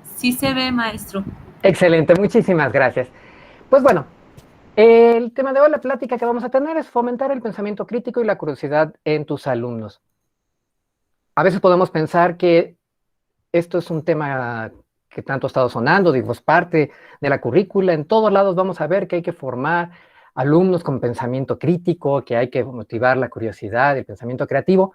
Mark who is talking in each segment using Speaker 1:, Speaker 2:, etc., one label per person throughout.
Speaker 1: Sí se ve, maestro.
Speaker 2: Excelente, muchísimas gracias. Pues bueno, el tema de hoy, la plática que vamos a tener es fomentar el pensamiento crítico y la curiosidad en tus alumnos. A veces podemos pensar que esto es un tema que tanto ha estado sonando, digo, es parte de la currícula. En todos lados vamos a ver que hay que formar alumnos con pensamiento crítico, que hay que motivar la curiosidad, el pensamiento creativo.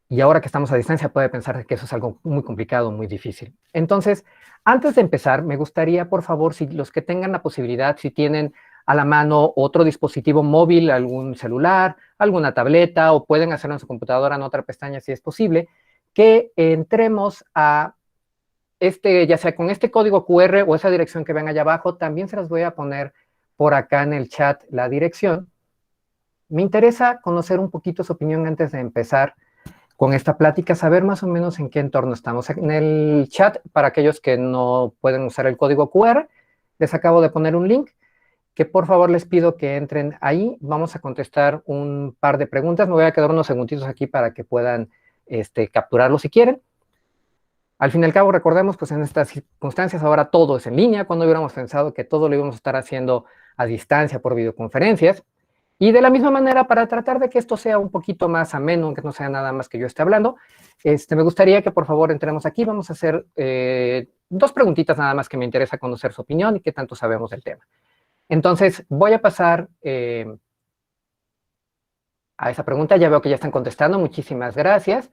Speaker 2: Y ahora que estamos a distancia puede pensar que eso es algo muy complicado, muy difícil. Entonces, antes de empezar, me gustaría, por favor, si los que tengan la posibilidad, si tienen a la mano otro dispositivo móvil, algún celular, alguna tableta, o pueden hacerlo en su computadora en otra pestaña si es posible, que entremos a ya sea con este código QR o esa dirección que ven allá abajo. También se las voy a poner por acá en el chat la dirección. Me interesa conocer un poquito su opinión antes de empezar con esta plática, saber más o menos en qué entorno estamos. En el chat, para aquellos que no pueden usar el código QR, les acabo de poner un link que por favor les pido que entren ahí. Vamos a contestar un par de preguntas. Me voy a quedar unos segunditos aquí para que puedan capturarlo si quieren. Al fin y al cabo, recordemos, pues en estas circunstancias ahora todo es en línea, cuando hubiéramos pensado que todo lo íbamos a estar haciendo a distancia por videoconferencias. Y de la misma manera, para tratar de que esto sea un poquito más ameno, que no sea nada más que yo esté hablando, me gustaría que por favor entremos aquí. Vamos a hacer dos preguntitas nada más que me interesa conocer su opinión y qué tanto sabemos del tema. Entonces, voy a pasar a esa pregunta. Ya veo que ya están contestando. Muchísimas gracias.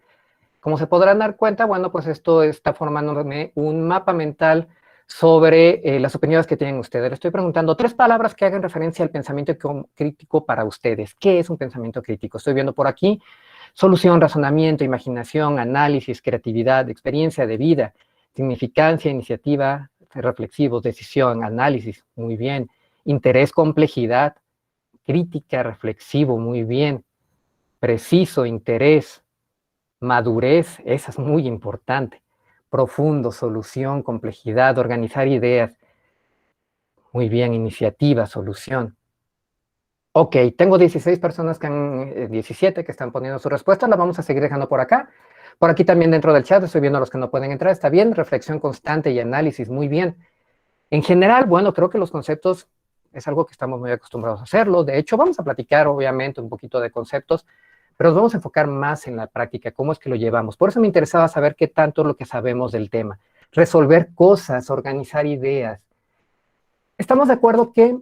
Speaker 2: Como se podrán dar cuenta, bueno, pues esto está formándome un mapa mental sobre las opiniones que tienen ustedes. Les estoy preguntando 3 palabras que hagan referencia al pensamiento crítico para ustedes. ¿Qué es un pensamiento crítico? Estoy viendo por aquí solución, razonamiento, imaginación, análisis, creatividad, experiencia de vida, significancia, iniciativa, reflexivo, decisión, análisis, muy bien. Interés, complejidad, crítica, reflexivo, muy bien. Preciso, interés, madurez, esa es muy importante. Profundo, solución, complejidad, organizar ideas. Muy bien, iniciativa, solución. Ok, tengo 16 personas 17 que están poniendo su respuesta. La vamos a seguir dejando por acá. Por aquí también dentro del chat estoy viendo a los que no pueden entrar. Está bien, reflexión constante y análisis, muy bien. En general, bueno, creo que los conceptos es algo que estamos muy acostumbrados a hacerlo. De hecho, vamos a platicar obviamente un poquito de conceptos, pero nos vamos a enfocar más en la práctica, cómo es que lo llevamos. Por eso me interesaba saber qué tanto es lo que sabemos del tema. Resolver cosas, organizar ideas. Estamos de acuerdo que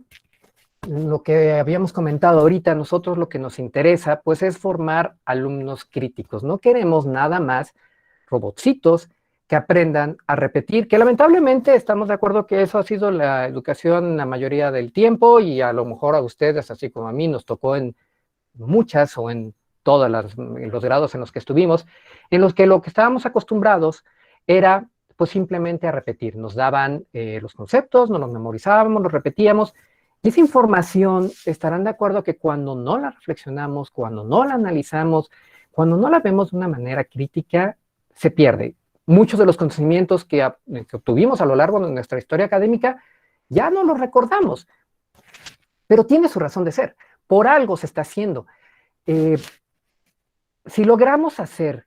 Speaker 2: lo que habíamos comentado ahorita, nosotros lo que nos interesa, pues es formar alumnos críticos. No queremos nada más robotcitos que aprendan a repetir, que lamentablemente estamos de acuerdo que eso ha sido la educación la mayoría del tiempo y a lo mejor a ustedes, así como a mí, nos tocó en muchas o en todos los grados en los que estuvimos, en los que lo que estábamos acostumbrados era pues simplemente a repetir. Nos daban los conceptos, nos los memorizábamos, los repetíamos, y esa información estarán de acuerdo que cuando no la reflexionamos, cuando no la analizamos, cuando no la vemos de una manera crítica, se pierde. Muchos de los conocimientos que obtuvimos a lo largo de nuestra historia académica ya no los recordamos, pero tiene su razón de ser. Por algo se está haciendo. Si logramos hacer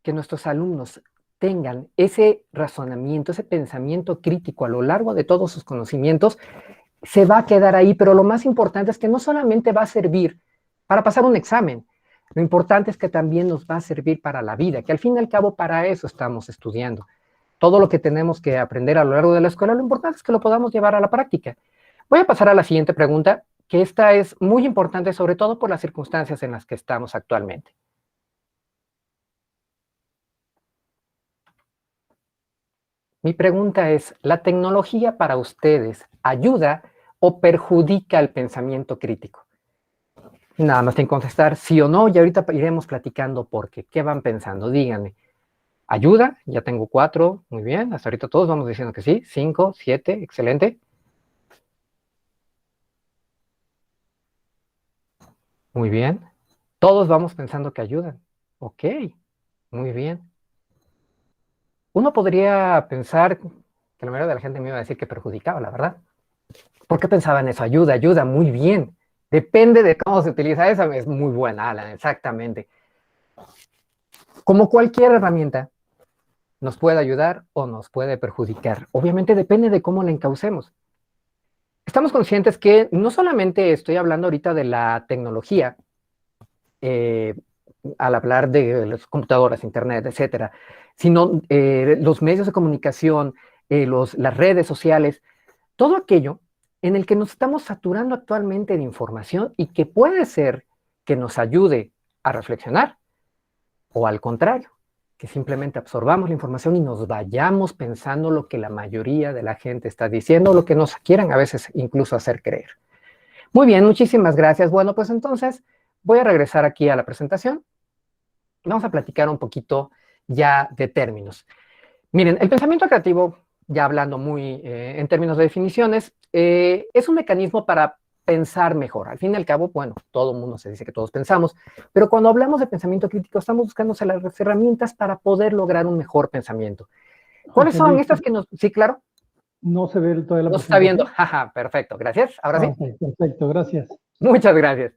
Speaker 2: que nuestros alumnos tengan ese razonamiento, ese pensamiento crítico a lo largo de todos sus conocimientos, se va a quedar ahí, pero lo más importante es que no solamente va a servir para pasar un examen, lo importante es que también nos va a servir para la vida, que al fin y al cabo para eso estamos estudiando. Todo lo que tenemos que aprender a lo largo de la escuela, lo importante es que lo podamos llevar a la práctica. Voy a pasar a la siguiente pregunta, que esta es muy importante, sobre todo por las circunstancias en las que estamos actualmente. Mi pregunta es, ¿la tecnología para ustedes ayuda o perjudica el pensamiento crítico? Nada más tienen que contestar sí o no y ahorita iremos platicando por qué. ¿Qué van pensando? Díganme. ¿Ayuda? Ya tengo 4, muy bien. Hasta ahorita todos vamos diciendo que sí. 5, 7, excelente. Muy bien. Todos vamos pensando que ayudan. Ok, muy bien. Uno podría pensar que la mayoría de la gente me iba a decir que perjudicaba, la verdad. ¿Por qué pensaba en eso? Ayuda, ayuda, muy bien. Depende de cómo se utiliza. Esa es muy buena, Alan, exactamente. Como cualquier herramienta, nos puede ayudar o nos puede perjudicar. Obviamente depende de cómo la encaucemos. Estamos conscientes que no solamente estoy hablando ahorita de la tecnología, eh, al hablar de las computadoras, internet, etcétera, sino los medios de comunicación, las redes sociales, todo aquello en el que nos estamos saturando actualmente de información y que puede ser que nos ayude a reflexionar o al contrario, que simplemente absorbamos la información y nos vayamos pensando lo que la mayoría de la gente está diciendo, lo que nos quieran a veces incluso hacer creer. Muy bien, muchísimas gracias. Bueno, pues entonces voy a regresar aquí a la presentación. Vamos a platicar un poquito ya de términos. Miren, el pensamiento creativo, ya hablando muy en términos de definiciones, es un mecanismo para pensar mejor. Al fin y al cabo, bueno, todo el mundo se dice que todos pensamos, pero cuando hablamos de pensamiento crítico, estamos buscando las herramientas para poder lograr un mejor pensamiento. ¿Cuáles
Speaker 3: José
Speaker 2: son
Speaker 3: Luis,
Speaker 2: estas que nos... Sí, claro,
Speaker 3: no se ve toda la
Speaker 2: nos está viendo.
Speaker 3: presentación.
Speaker 2: Jaja, perfecto, gracias. Ahora sí.
Speaker 3: Ok, perfecto, gracias.
Speaker 2: Muchas gracias.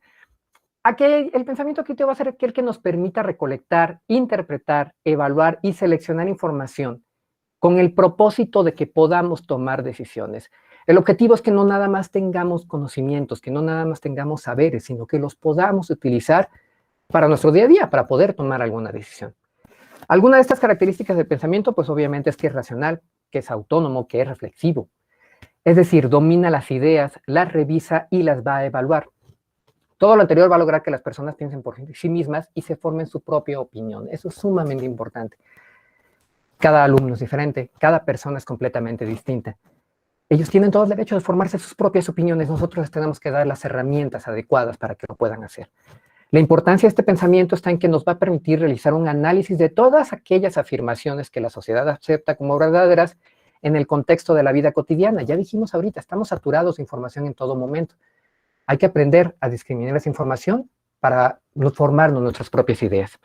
Speaker 2: El pensamiento crítico va a ser aquel que nos permita recolectar, interpretar, evaluar y seleccionar información con el propósito de que podamos tomar decisiones. El objetivo es que no nada más tengamos conocimientos, que no nada más tengamos saberes, sino que los podamos utilizar para nuestro día a día, para poder tomar alguna decisión. Alguna de estas características del pensamiento, pues obviamente es que es racional, que es autónomo, que es reflexivo. Es decir, domina las ideas, las revisa y las va a evaluar. Todo lo anterior va a lograr que las personas piensen por sí mismas y se formen su propia opinión. Eso es sumamente importante. Cada alumno es diferente, cada persona es completamente distinta. Ellos tienen todo el derecho de formarse sus propias opiniones. Nosotros les tenemos que dar las herramientas adecuadas para que lo puedan hacer. La importancia de este pensamiento está en que nos va a permitir realizar un análisis de todas aquellas afirmaciones que la sociedad acepta como verdaderas en el contexto de la vida cotidiana. Ya dijimos ahorita, estamos saturados de información en todo momento. Hay que aprender a discriminar esa información para formarnos nuestras propias ideas.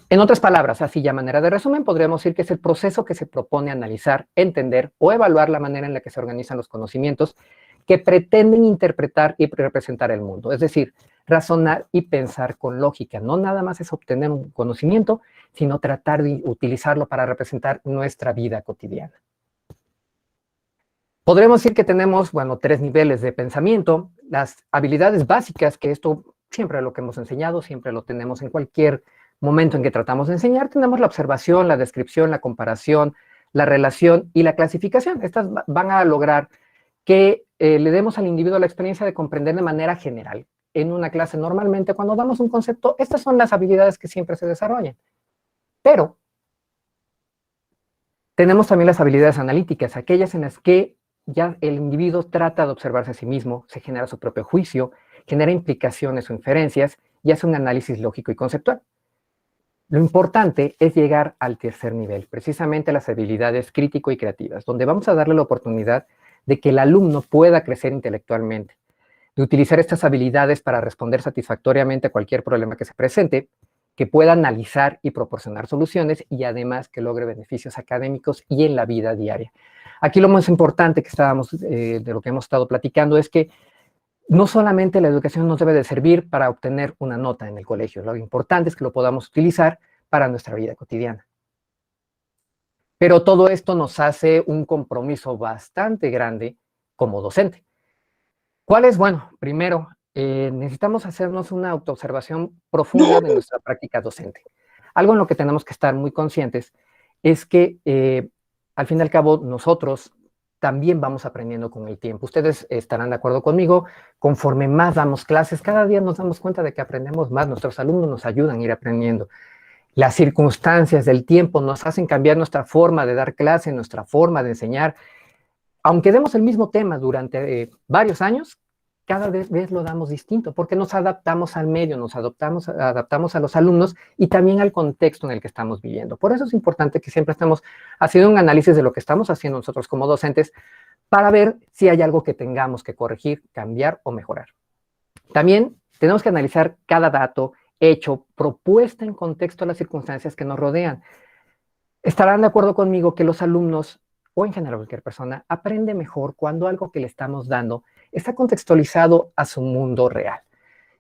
Speaker 2: En otras palabras, así ya manera de resumen, podríamos decir que es el proceso que se propone analizar, entender o evaluar la manera en la que se organizan los conocimientos que pretenden interpretar y representar el mundo. Es decir, razonar y pensar con lógica. No nada más es obtener un conocimiento, sino tratar de utilizarlo para representar nuestra vida cotidiana. Podremos decir que tenemos, bueno, 3 niveles de pensamiento. Las habilidades básicas, que esto siempre lo que hemos enseñado, siempre lo tenemos en cualquier momento en que tratamos de enseñar. Tenemos la observación, la descripción, la comparación, la relación y la clasificación. Estas van a lograr que le demos al individuo la experiencia de comprender de manera general. En una clase normalmente cuando damos un concepto, estas son las habilidades que siempre se desarrollan. Pero tenemos también las habilidades analíticas, aquellas en las que ya el individuo trata de observarse a sí mismo, se genera su propio juicio, genera implicaciones o inferencias y hace un análisis lógico y conceptual. Lo importante es llegar al tercer nivel, precisamente las habilidades crítico y creativas, donde vamos a darle la oportunidad de que el alumno pueda crecer intelectualmente, de utilizar estas habilidades para responder satisfactoriamente a cualquier problema que se presente, que pueda analizar y proporcionar soluciones y además que logre beneficios académicos y en la vida diaria. Aquí lo más importante que de lo que hemos estado platicando es que no solamente la educación nos debe de servir para obtener una nota en el colegio, lo importante es que lo podamos utilizar para nuestra vida cotidiana. Pero todo esto nos hace un compromiso bastante grande como docente. ¿Cuál es? Bueno, primero, necesitamos hacernos una autoobservación profunda de nuestra práctica docente. Algo en lo que tenemos que estar muy conscientes es que, al fin y al cabo, nosotros también vamos aprendiendo con el tiempo. Ustedes estarán de acuerdo conmigo, conforme más damos clases, cada día nos damos cuenta de que aprendemos más, nuestros alumnos nos ayudan a ir aprendiendo. Las circunstancias del tiempo nos hacen cambiar nuestra forma de dar clase, nuestra forma de enseñar. Aunque demos el mismo tema durante varios años, cada vez lo damos distinto, porque nos adaptamos al medio, adaptamos a los alumnos y también al contexto en el que estamos viviendo. Por eso es importante que siempre estemos haciendo un análisis de lo que estamos haciendo nosotros como docentes para ver si hay algo que tengamos que corregir, cambiar o mejorar. También tenemos que analizar cada dato, hecho, propuesta en contexto a las circunstancias que nos rodean. Estarán de acuerdo conmigo que los alumnos, o en general cualquier persona, aprende mejor cuando algo que le estamos dando está contextualizado a su mundo real.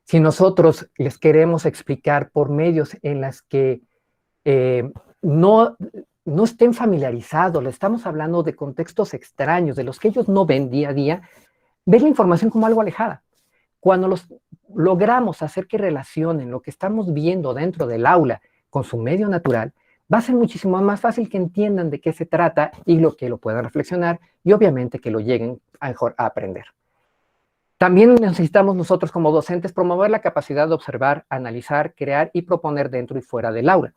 Speaker 2: Si nosotros les queremos explicar por medios en las que no estén familiarizados, le estamos hablando de contextos extraños, de los que ellos no ven día a día, ven la información como algo alejada. Cuando logramos hacer que relacionen lo que estamos viendo dentro del aula con su medio natural, va a ser muchísimo más fácil que entiendan de qué se trata y lo puedan reflexionar y obviamente que lo lleguen a aprender. También necesitamos nosotros como docentes promover la capacidad de observar, analizar, crear y proponer dentro y fuera del aula.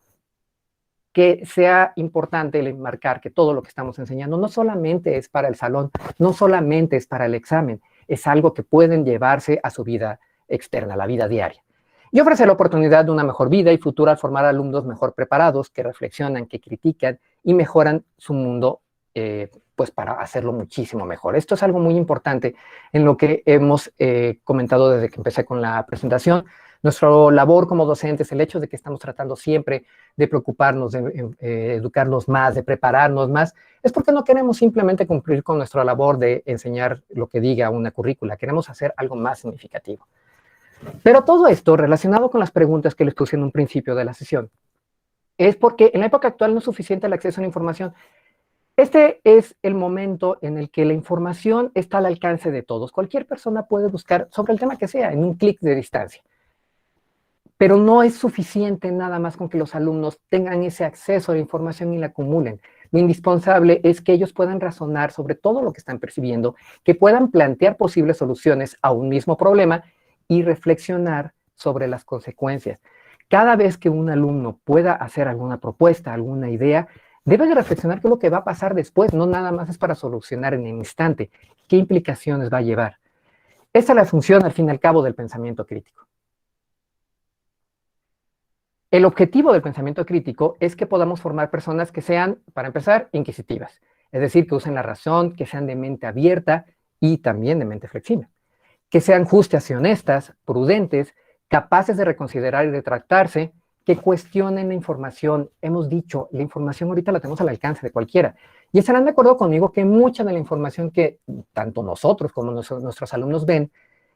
Speaker 2: Que sea importante el enmarcar que todo lo que estamos enseñando no solamente es para el salón, no solamente es para el examen, es algo que pueden llevarse a su vida externa, la vida diaria. Y ofrecer la oportunidad de una mejor vida y futuro al formar alumnos mejor preparados, que reflexionan, que critican y mejoran su mundo, pues para hacerlo muchísimo mejor. Esto es algo muy importante en lo que hemos comentado desde que empecé con la presentación. Nuestra labor como docentes, el hecho de que estamos tratando siempre de preocuparnos, de educarnos más, de prepararnos más, es porque no queremos simplemente cumplir con nuestra labor de enseñar lo que diga una currícula, queremos hacer algo más significativo. Pero todo esto, relacionado con las preguntas que les puse en un principio de la sesión, es porque en la época actual no es suficiente el acceso a la información. Este es el momento en el que la información está al alcance de todos. Cualquier persona puede buscar sobre el tema que sea en un clic de distancia. Pero no es suficiente nada más con que los alumnos tengan ese acceso a la información y la acumulen. Lo indispensable es que ellos puedan razonar sobre todo lo que están percibiendo, que puedan plantear posibles soluciones a un mismo problema y reflexionar sobre las consecuencias. Cada vez que un alumno pueda hacer alguna propuesta, alguna idea, debe de reflexionar qué es lo que va a pasar después, no nada más es para solucionar en el instante, qué implicaciones va a llevar. Esa es la función, al fin y al cabo, del pensamiento crítico. El objetivo del pensamiento crítico es que podamos formar personas que sean, para empezar, inquisitivas. Es decir, que usen la razón, que sean de mente abierta y también de mente flexible. Que sean justas y honestas, prudentes, capaces de reconsiderar y retractarse, que cuestionen la información. Hemos dicho, la información ahorita la tenemos al alcance de cualquiera. Y estarán de acuerdo conmigo que mucha de la información que tanto nosotros como nuestros alumnos ven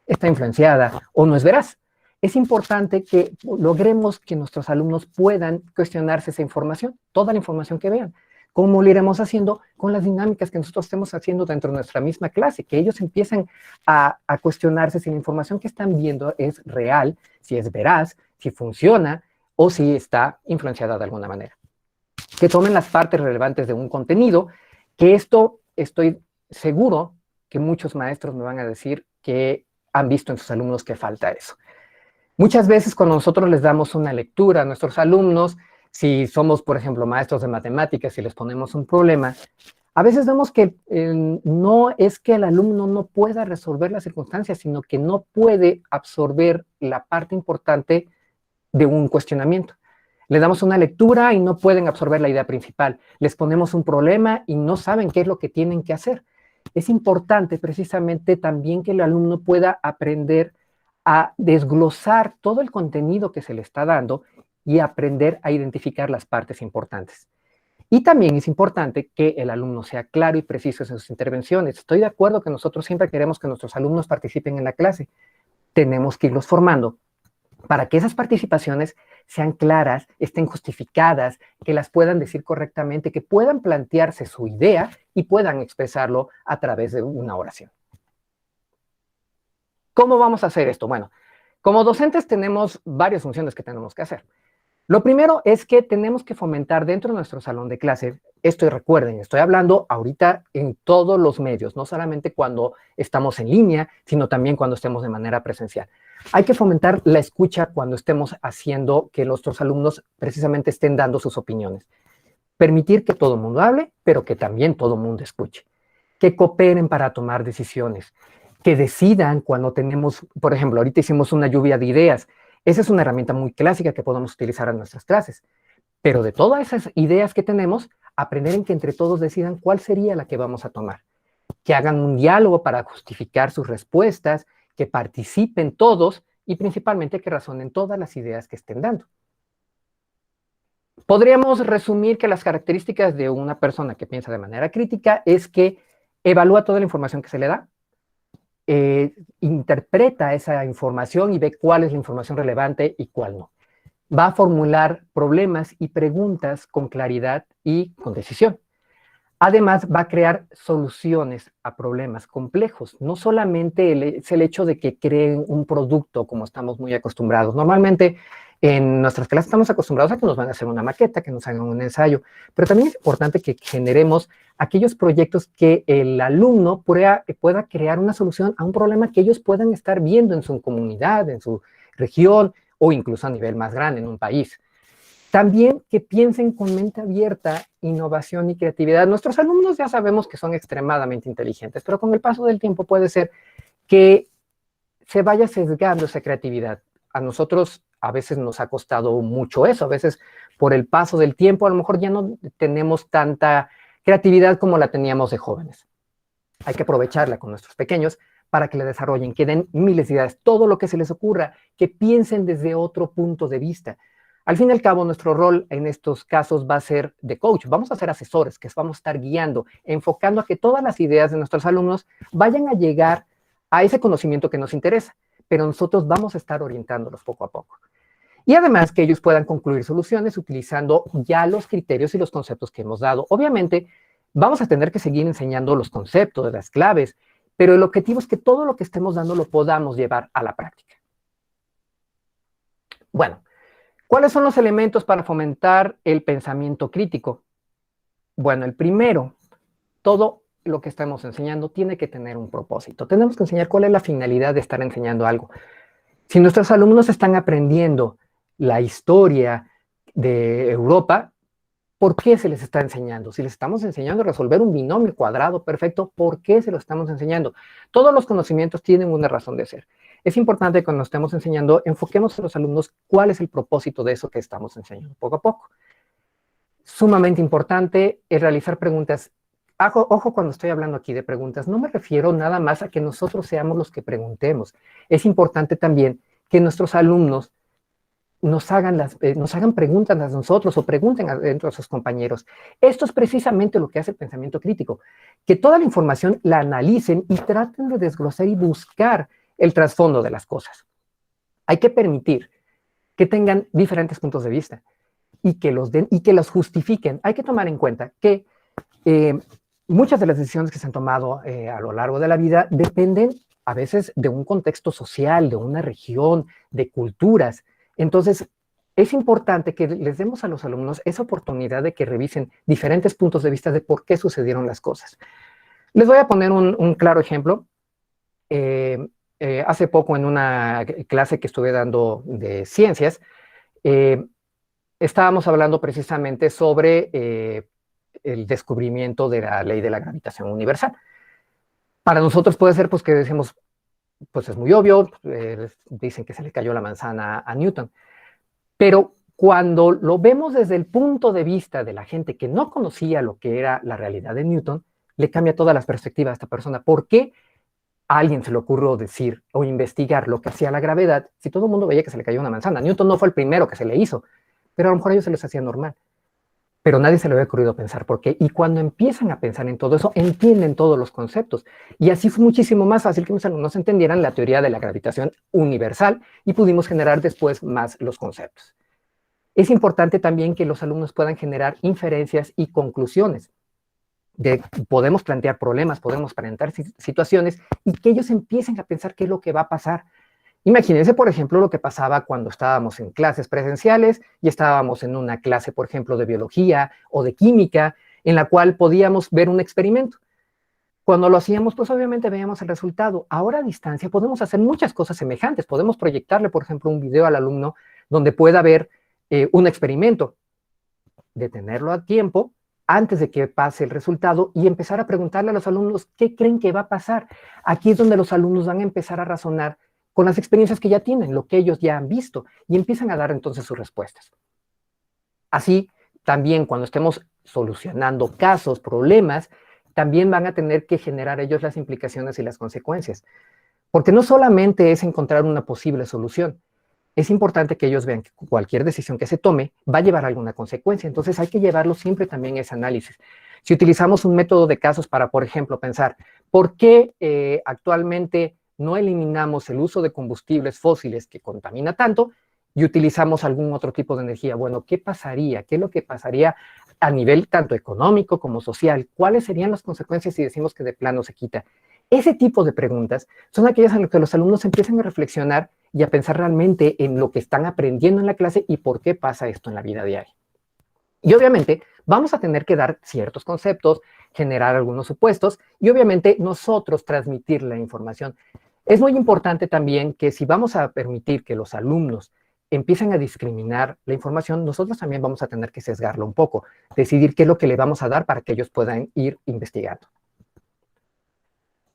Speaker 2: está influenciada o no es veraz. Es importante que logremos que nuestros alumnos puedan cuestionarse esa información, toda la información que vean. ¿Cómo lo iremos haciendo? Con las dinámicas que nosotros estemos haciendo dentro de nuestra misma clase, que ellos empiecen a cuestionarse si la información que están viendo es real, si es veraz, si funciona o si está influenciada de alguna manera. Que tomen las partes relevantes de un contenido, que esto estoy seguro que muchos maestros me van a decir que han visto en sus alumnos que falta eso. Muchas veces cuando nosotros les damos una lectura a nuestros alumnos, si somos, por ejemplo, maestros de matemáticas y les ponemos un problema, a veces vemos que no es que el alumno no pueda resolver las circunstancias, sino que no puede absorber la parte importante de un cuestionamiento. Le damos una lectura y no pueden absorber la idea principal. Les ponemos un problema y no saben qué es lo que tienen que hacer. Es importante precisamente también que el alumno pueda aprender a desglosar todo el contenido que se le está dando y aprender a identificar las partes importantes. Y también es importante que el alumno sea claro y preciso en sus intervenciones. Estoy de acuerdo que nosotros siempre queremos que nuestros alumnos participen en la clase. Tenemos que irlos formando para que esas participaciones sean claras, estén justificadas, que las puedan decir correctamente, que puedan plantearse su idea y puedan expresarlo a través de una oración. ¿Cómo vamos a hacer esto? Bueno, como docentes tenemos varias funciones que tenemos que hacer. Lo primero es que tenemos que fomentar dentro de nuestro salón de clase, esto y recuerden, estoy hablando ahorita en todos los medios, no solamente cuando estamos en línea, sino también cuando estemos de manera presencial. Hay que fomentar la escucha cuando estemos haciendo que nuestros alumnos precisamente estén dando sus opiniones. Permitir que todo el mundo hable, pero que también todo el mundo escuche. Que cooperen para tomar decisiones. Que decidan cuando tenemos, por ejemplo, ahorita hicimos una lluvia de ideas. Esa es una herramienta muy clásica que podemos utilizar en nuestras clases. Pero de todas esas ideas que tenemos, aprender en que entre todos decidan cuál sería la que vamos a tomar. Que hagan un diálogo para justificar sus respuestas, que participen todos y principalmente que razonen todas las ideas que estén dando. Podríamos resumir que las características de una persona que piensa de manera crítica es que evalúa toda la información que se le da, interpreta esa información y ve cuál es la información relevante y cuál no. Va a formular problemas y preguntas con claridad y con decisión. Además, va a crear soluciones a problemas complejos. No solamente es el hecho de que creen un producto como estamos muy acostumbrados. Normalmente en nuestras clases estamos acostumbrados a que nos van a hacer una maqueta, que nos hagan un ensayo, pero también es importante que generemos aquellos proyectos que el alumno pueda crear una solución a un problema que ellos puedan estar viendo en su comunidad, en su región o incluso a nivel más grande en un país. También que piensen con mente abierta, innovación y creatividad. Nuestros alumnos ya sabemos que son extremadamente inteligentes, pero con el paso del tiempo puede ser que se vaya sesgando esa creatividad. A nosotros a veces nos ha costado mucho eso, a veces por el paso del tiempo a lo mejor ya no tenemos tanta creatividad como la teníamos de jóvenes. Hay que aprovecharla con nuestros pequeños para que la desarrollen, que den miles de ideas, todo lo que se les ocurra, que piensen desde otro punto de vista. Al fin y al cabo, nuestro rol en estos casos va a ser de coach. Vamos a ser asesores, que vamos a estar guiando, enfocando a que todas las ideas de nuestros alumnos vayan a llegar a ese conocimiento que nos interesa, pero nosotros vamos a estar orientándolos poco a poco. Y además que ellos puedan concluir soluciones utilizando ya los criterios y los conceptos que hemos dado. Obviamente, vamos a tener que seguir enseñando los conceptos, las claves, pero el objetivo es que todo lo que estemos dando lo podamos llevar a la práctica. Bueno, ¿cuáles son los elementos para fomentar el pensamiento crítico? Bueno, el primero, todo lo que estamos enseñando tiene que tener un propósito. Tenemos que enseñar cuál es la finalidad de estar enseñando algo. Si nuestros alumnos están aprendiendo la historia de Europa, ¿por qué se les está enseñando? Si les estamos enseñando a resolver un binomio cuadrado perfecto, ¿por qué se lo estamos enseñando? Todos los conocimientos tienen una razón de ser. Es importante que cuando estemos enseñando, enfoquemos a los alumnos cuál es el propósito de eso que estamos enseñando poco a poco. Sumamente importante es realizar preguntas. Ojo cuando estoy hablando aquí de preguntas, no me refiero nada más a que nosotros seamos los que preguntemos. Es importante también que nuestros alumnos nos hagan preguntas a nosotros o pregunten a sus compañeros. Esto es precisamente lo que hace el pensamiento crítico, que toda la información la analicen y traten de desglosar y buscar el trasfondo de las cosas. Hay que permitir que tengan diferentes puntos de vista y que los den y que los justifiquen. Hay que tomar en cuenta que muchas de las decisiones que se han tomado a lo largo de la vida dependen a veces de un contexto social, de una región, de culturas. Entonces, es importante que les demos a los alumnos esa oportunidad de que revisen diferentes puntos de vista de por qué sucedieron las cosas. Les voy a poner un claro ejemplo. Hace poco en una clase que estuve dando de ciencias, estábamos hablando precisamente sobre el descubrimiento de la ley de la gravitación universal. Para nosotros puede ser pues que decimos, pues es muy obvio, dicen que se le cayó la manzana a Newton, pero cuando lo vemos desde el punto de vista de la gente que no conocía lo que era la realidad de Newton, le cambia todas las perspectivas a esta persona. ¿Por qué a alguien se le ocurrió decir o investigar lo que hacía la gravedad si todo el mundo veía que se le cayó una manzana? Newton no fue el primero que se le hizo, pero a lo mejor a ellos se les hacía normal. Pero nadie se le había ocurrido pensar por qué. Y cuando empiezan a pensar en todo eso, entienden todos los conceptos. Y así fue muchísimo más fácil que mis alumnos entendieran la teoría de la gravitación universal y pudimos generar después más los conceptos. Es importante también que los alumnos puedan generar inferencias y conclusiones. Podemos plantear problemas, podemos plantear situaciones y que ellos empiecen a pensar qué es lo que va a pasar. Imagínense, por ejemplo, lo que pasaba cuando estábamos en clases presenciales y estábamos en una clase, por ejemplo, de biología o de química, en la cual podíamos ver un experimento. Cuando lo hacíamos, pues obviamente veíamos el resultado. Ahora a distancia podemos hacer muchas cosas semejantes. Podemos proyectarle, por ejemplo, un video al alumno donde pueda ver un experimento, detenerlo a tiempo antes de que pase el resultado y empezar a preguntarle a los alumnos qué creen que va a pasar. Aquí es donde los alumnos van a empezar a razonar con las experiencias que ya tienen, lo que ellos ya han visto, y empiezan a dar entonces sus respuestas. Así, también cuando estemos solucionando casos, problemas, también van a tener que generar ellos las implicaciones y las consecuencias. Porque no solamente es encontrar una posible solución, es importante que ellos vean que cualquier decisión que se tome va a llevar alguna consecuencia. Entonces hay que llevarlo siempre también a ese análisis. Si utilizamos un método de casos para, por ejemplo, pensar, ¿por qué actualmente no eliminamos el uso de combustibles fósiles que contamina tanto y utilizamos algún otro tipo de energía. Bueno, ¿qué pasaría? ¿Qué es lo que pasaría a nivel tanto económico como social? ¿Cuáles serían las consecuencias si decimos que de plano se quita? Ese tipo de preguntas son aquellas en las que los alumnos empiezan a reflexionar y a pensar realmente en lo que están aprendiendo en la clase y por qué pasa esto en la vida diaria. Y obviamente vamos a tener que dar ciertos conceptos, generar algunos supuestos y obviamente nosotros transmitir la información. Es muy importante también que si vamos a permitir que los alumnos empiecen a discriminar la información, nosotros también vamos a tener que sesgarlo un poco, decidir qué es lo que le vamos a dar para que ellos puedan ir investigando.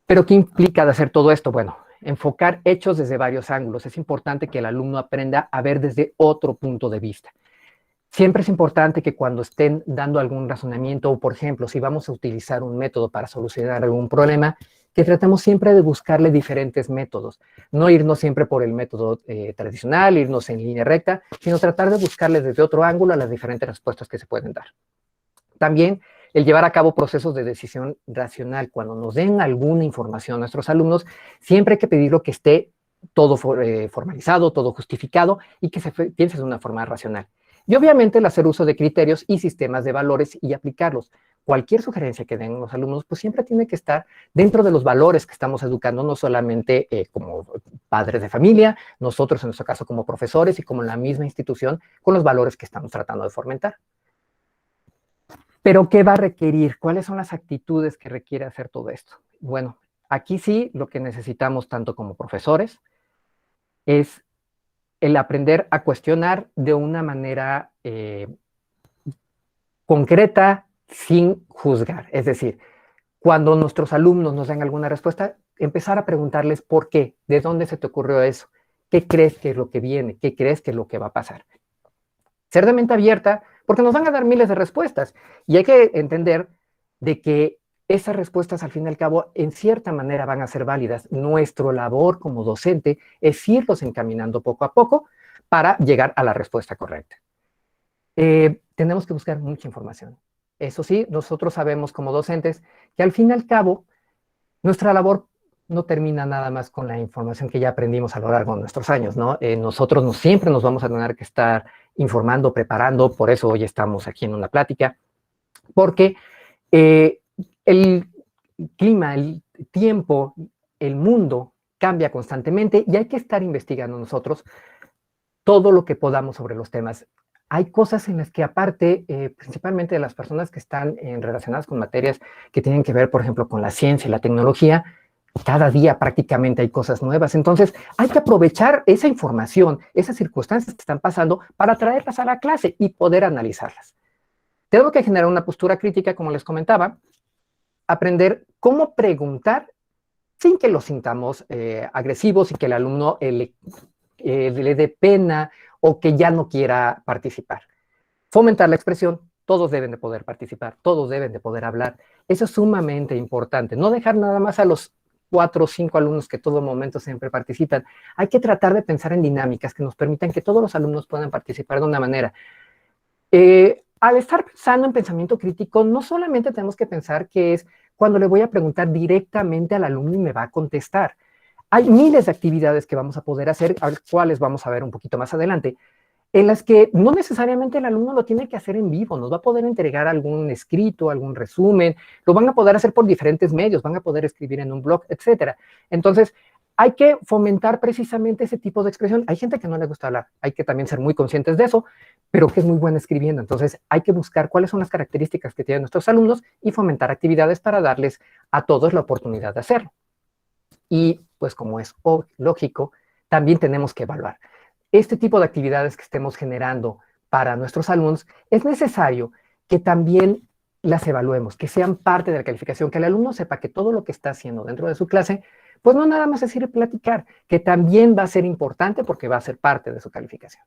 Speaker 2: ¿Pero qué implica de hacer todo esto? Bueno, enfocar hechos desde varios ángulos. Es importante que el alumno aprenda a ver desde otro punto de vista. Siempre es importante que cuando estén dando algún razonamiento o, por ejemplo, si vamos a utilizar un método para solucionar algún problema, que tratemos siempre de buscarle diferentes métodos. No irnos siempre por el método tradicional, irnos en línea recta, sino tratar de buscarle desde otro ángulo a las diferentes respuestas que se pueden dar. También el llevar a cabo procesos de decisión racional. Cuando nos den alguna información a nuestros alumnos, siempre hay que pedirlo que esté todo formalizado, todo justificado y que se piense de una forma racional. Y obviamente el hacer uso de criterios y sistemas de valores y aplicarlos. Cualquier sugerencia que den los alumnos, pues siempre tiene que estar dentro de los valores que estamos educando, no solamente como padres de familia, nosotros en nuestro caso como profesores y como la misma institución, con los valores que estamos tratando de fomentar. Pero ¿qué va a requerir? ¿Cuáles son las actitudes que requiere hacer todo esto? Bueno, aquí sí lo que necesitamos tanto como profesores es el aprender a cuestionar de una manera concreta, sin juzgar. Es decir, cuando nuestros alumnos nos den alguna respuesta, empezar a preguntarles por qué, de dónde se te ocurrió eso, qué crees que es lo que viene, qué crees que es lo que va a pasar. Ser de mente abierta, porque nos van a dar miles de respuestas y hay que entender de que esas respuestas al fin y al cabo en cierta manera van a ser válidas. Nuestra labor como docente es irlos encaminando poco a poco para llegar a la respuesta correcta. Tenemos que buscar mucha información. Eso sí, nosotros sabemos como docentes que al fin y al cabo nuestra labor no termina nada más con la información que ya aprendimos a lo largo de nuestros años, ¿no? Nosotros siempre nos vamos a tener que estar informando, preparando, por eso hoy estamos aquí en una plática, porque el clima, el tiempo, el mundo cambia constantemente y hay que estar investigando nosotros todo lo que podamos sobre los temas. Hay cosas en las que aparte, principalmente de las personas que están relacionadas con materias que tienen que ver, por ejemplo, con la ciencia y la tecnología, cada día prácticamente hay cosas nuevas. Entonces, hay que aprovechar esa información, esas circunstancias que están pasando para traerlas a la clase y poder analizarlas. Tengo que generar una postura crítica, como les comentaba, aprender cómo preguntar sin que lo sintamos agresivos y que el alumno le dé pena o que ya no quiera participar. Fomentar la expresión, todos deben de poder participar, todos deben de poder hablar. Eso es sumamente importante. No dejar nada más a los 4 o 5 alumnos que todo momento siempre participan. Hay que tratar de pensar en dinámicas que nos permitan que todos los alumnos puedan participar de una manera. Al estar pensando en pensamiento crítico, no solamente tenemos que pensar que es cuando le voy a preguntar directamente al alumno y me va a contestar. Hay miles de actividades que vamos a poder hacer, a las cuales vamos a ver un poquito más adelante, en las que no necesariamente el alumno lo tiene que hacer en vivo, nos va a poder entregar algún escrito, algún resumen, lo van a poder hacer por diferentes medios, van a poder escribir en un blog, etc. Entonces, hay que fomentar precisamente ese tipo de expresión. Hay gente que no le gusta hablar, hay que también ser muy conscientes de eso, pero que es muy buena escribiendo. Entonces, hay que buscar cuáles son las características que tienen nuestros alumnos y fomentar actividades para darles a todos la oportunidad de hacerlo. Y, pues, como es lógico, también tenemos que evaluar. Este tipo de actividades que estemos generando para nuestros alumnos, es necesario que también las evaluemos, que sean parte de la calificación, que el alumno sepa que todo lo que está haciendo dentro de su clase, pues no nada más es ir a platicar, que también va a ser importante porque va a ser parte de su calificación.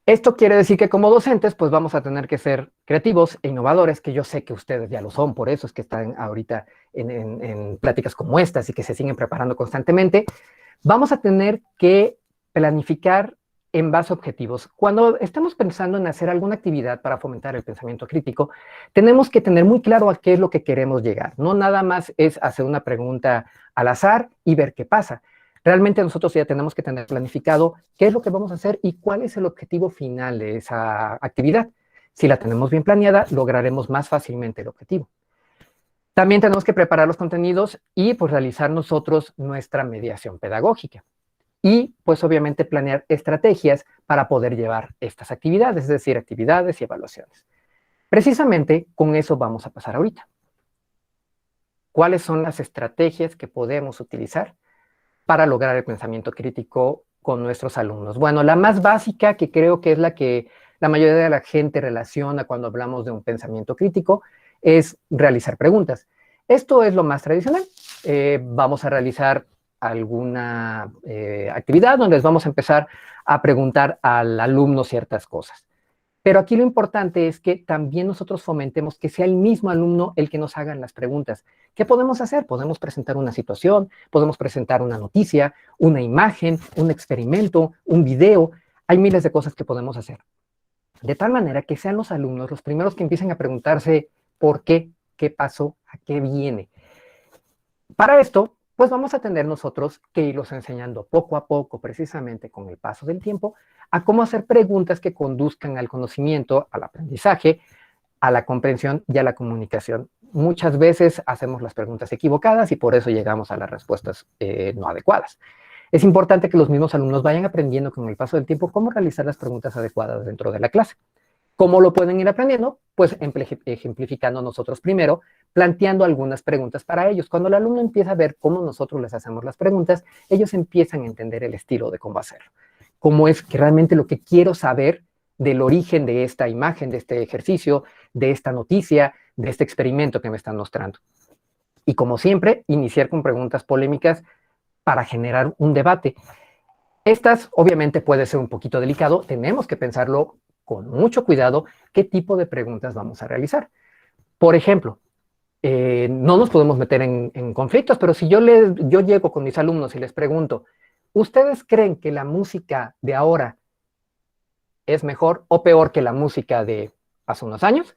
Speaker 2: Esto quiere decir que como docentes, pues vamos a tener que ser creativos e innovadores, que yo sé que ustedes ya lo son, por eso es que están ahorita en pláticas como estas y que se siguen preparando constantemente. Vamos a tener que planificar en base a objetivos. Cuando estamos pensando en hacer alguna actividad para fomentar el pensamiento crítico, tenemos que tener muy claro a qué es lo que queremos llegar. No nada más es hacer una pregunta al azar y ver qué pasa. Realmente nosotros ya tenemos que tener planificado qué es lo que vamos a hacer y cuál es el objetivo final de esa actividad. Si la tenemos bien planeada, lograremos más fácilmente el objetivo. También tenemos que preparar los contenidos y pues realizar nosotros nuestra mediación pedagógica. Y pues obviamente planear estrategias para poder llevar estas actividades, es decir, actividades y evaluaciones. Precisamente con eso vamos a pasar ahorita. ¿Cuáles son las estrategias que podemos utilizar para lograr el pensamiento crítico con nuestros alumnos? Bueno, la más básica, que creo que es la que la mayoría de la gente relaciona cuando hablamos de un pensamiento crítico, es realizar preguntas. Esto es lo más tradicional. Vamos a realizar alguna actividad donde les vamos a empezar a preguntar al alumno ciertas cosas. Pero aquí lo importante es que también nosotros fomentemos que sea el mismo alumno el que nos haga las preguntas. ¿Qué podemos hacer? Podemos presentar una situación, podemos presentar una noticia, una imagen, un experimento, un video. Hay miles de cosas que podemos hacer. De tal manera que sean los alumnos los primeros que empiecen a preguntarse por qué, qué pasó, a qué viene. Para esto, pues vamos a tener nosotros que irlos enseñando poco a poco, precisamente con el paso del tiempo, a cómo hacer preguntas que conduzcan al conocimiento, al aprendizaje, a la comprensión y a la comunicación. Muchas veces hacemos las preguntas equivocadas y por eso llegamos a las respuestas no adecuadas. Es importante que los mismos alumnos vayan aprendiendo con el paso del tiempo cómo realizar las preguntas adecuadas dentro de la clase. ¿Cómo lo pueden ir aprendiendo? Pues ejemplificando nosotros primero, planteando algunas preguntas para ellos. Cuando el alumno empieza a ver cómo nosotros les hacemos las preguntas, ellos empiezan a entender el estilo de cómo hacerlo. Cómo es que realmente lo que quiero saber del origen de esta imagen, de este ejercicio, de esta noticia, de este experimento que me están mostrando. Y como siempre, iniciar con preguntas polémicas para generar un debate. Estas, obviamente, puede ser un poquito delicado. Tenemos que pensarlo con mucho cuidado qué tipo de preguntas vamos a realizar. Por ejemplo, no nos podemos meter en conflictos, pero si yo llego con mis alumnos y les pregunto, ¿ustedes creen que la música de ahora es mejor o peor que la música de hace unos años?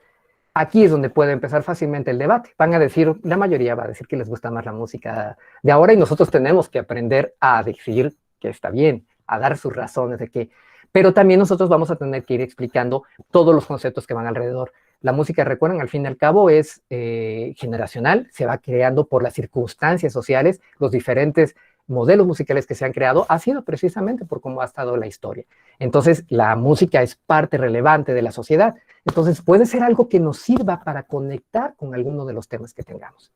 Speaker 2: Aquí es donde puede empezar fácilmente el debate. Van a decir, la mayoría va a decir que les gusta más la música de ahora y nosotros tenemos que aprender a decir que está bien, a dar sus razones de que... Pero también nosotros vamos a tener que ir explicando todos los conceptos que van alrededor. La música, recuerden, al fin y al cabo es generacional, se va creando por las circunstancias sociales, los diferentes modelos musicales que se han creado, ha sido precisamente por cómo ha estado la historia. Entonces, la música es parte relevante de la sociedad. Entonces, puede ser algo que nos sirva para conectar con alguno de los temas que tengamos.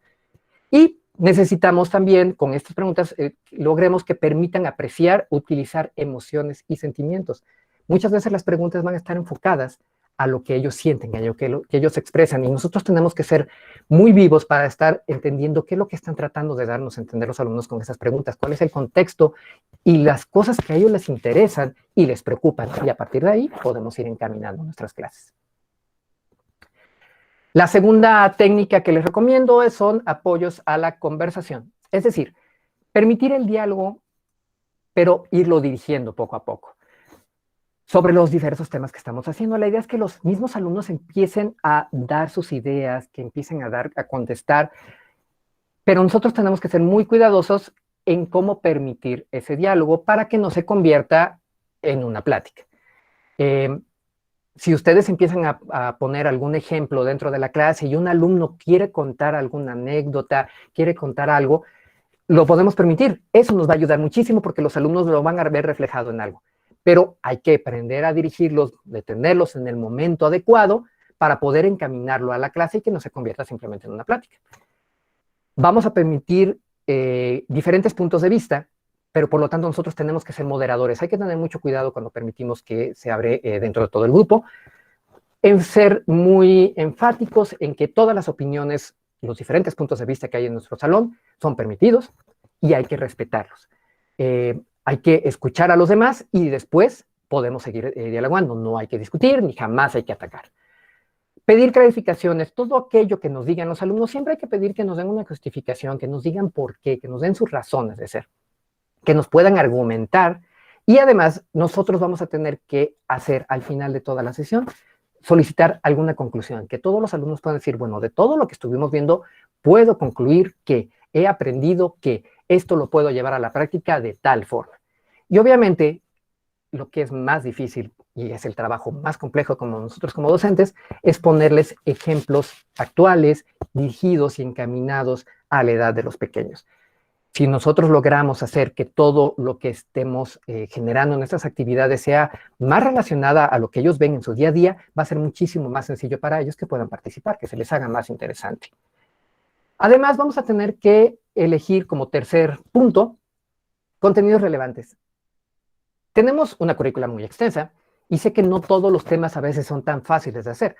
Speaker 2: Y necesitamos también, con estas preguntas, logremos que permitan apreciar, utilizar emociones y sentimientos. Muchas veces las preguntas van a estar enfocadas a lo que ellos sienten, a lo que ellos expresan, y nosotros tenemos que ser muy vivos para estar entendiendo qué es lo que están tratando de darnos a entender los alumnos con esas preguntas, cuál es el contexto y las cosas que a ellos les interesan y les preocupan, y a partir de ahí podemos ir encaminando nuestras clases. La segunda técnica que les recomiendo son apoyos a la conversación. Es decir, permitir el diálogo, pero irlo dirigiendo poco a poco sobre los diversos temas que estamos haciendo. La idea es que los mismos alumnos empiecen a dar sus ideas, que empiecen a contestar, pero nosotros tenemos que ser muy cuidadosos en cómo permitir ese diálogo para que no se convierta en una plática. Si ustedes empiezan a poner algún ejemplo dentro de la clase y un alumno quiere contar alguna anécdota, quiere contar algo, lo podemos permitir. Eso nos va a ayudar muchísimo porque los alumnos lo van a ver reflejado en algo. Pero hay que aprender a dirigirlos, detenerlos en el momento adecuado para poder encaminarlo a la clase y que no se convierta simplemente en una plática. Vamos a permitir diferentes puntos de vista, pero por lo tanto nosotros tenemos que ser moderadores. Hay que tener mucho cuidado cuando permitimos que se abre dentro de todo el grupo, en ser muy enfáticos en que todas las opiniones, los diferentes puntos de vista que hay en nuestro salón son permitidos y hay que respetarlos. Hay que escuchar a los demás y después podemos seguir dialogando. No hay que discutir ni jamás hay que atacar. Pedir clarificaciones, todo aquello que nos digan los alumnos, siempre hay que pedir que nos den una justificación, que nos digan por qué, que nos den sus razones de ser, que nos puedan argumentar Y además, nosotros vamos a tener que hacer al final de toda la sesión, solicitar alguna conclusión, que todos los alumnos puedan decir, bueno, de todo lo que estuvimos viendo, puedo concluir que he aprendido que esto lo puedo llevar a la práctica de tal forma. Y obviamente, lo que es más difícil y es el trabajo más complejo como nosotros como docentes, es ponerles ejemplos actuales, dirigidos y encaminados a la edad de los pequeños. Si nosotros logramos hacer que todo lo que estemos generando en estas actividades sea más relacionada a lo que ellos ven en su día a día, va a ser muchísimo más sencillo para ellos que puedan participar, que se les haga más interesante. Además, vamos a tener que elegir como tercer punto contenidos relevantes. Tenemos una currícula muy extensa y sé que no todos los temas a veces son tan fáciles de hacer.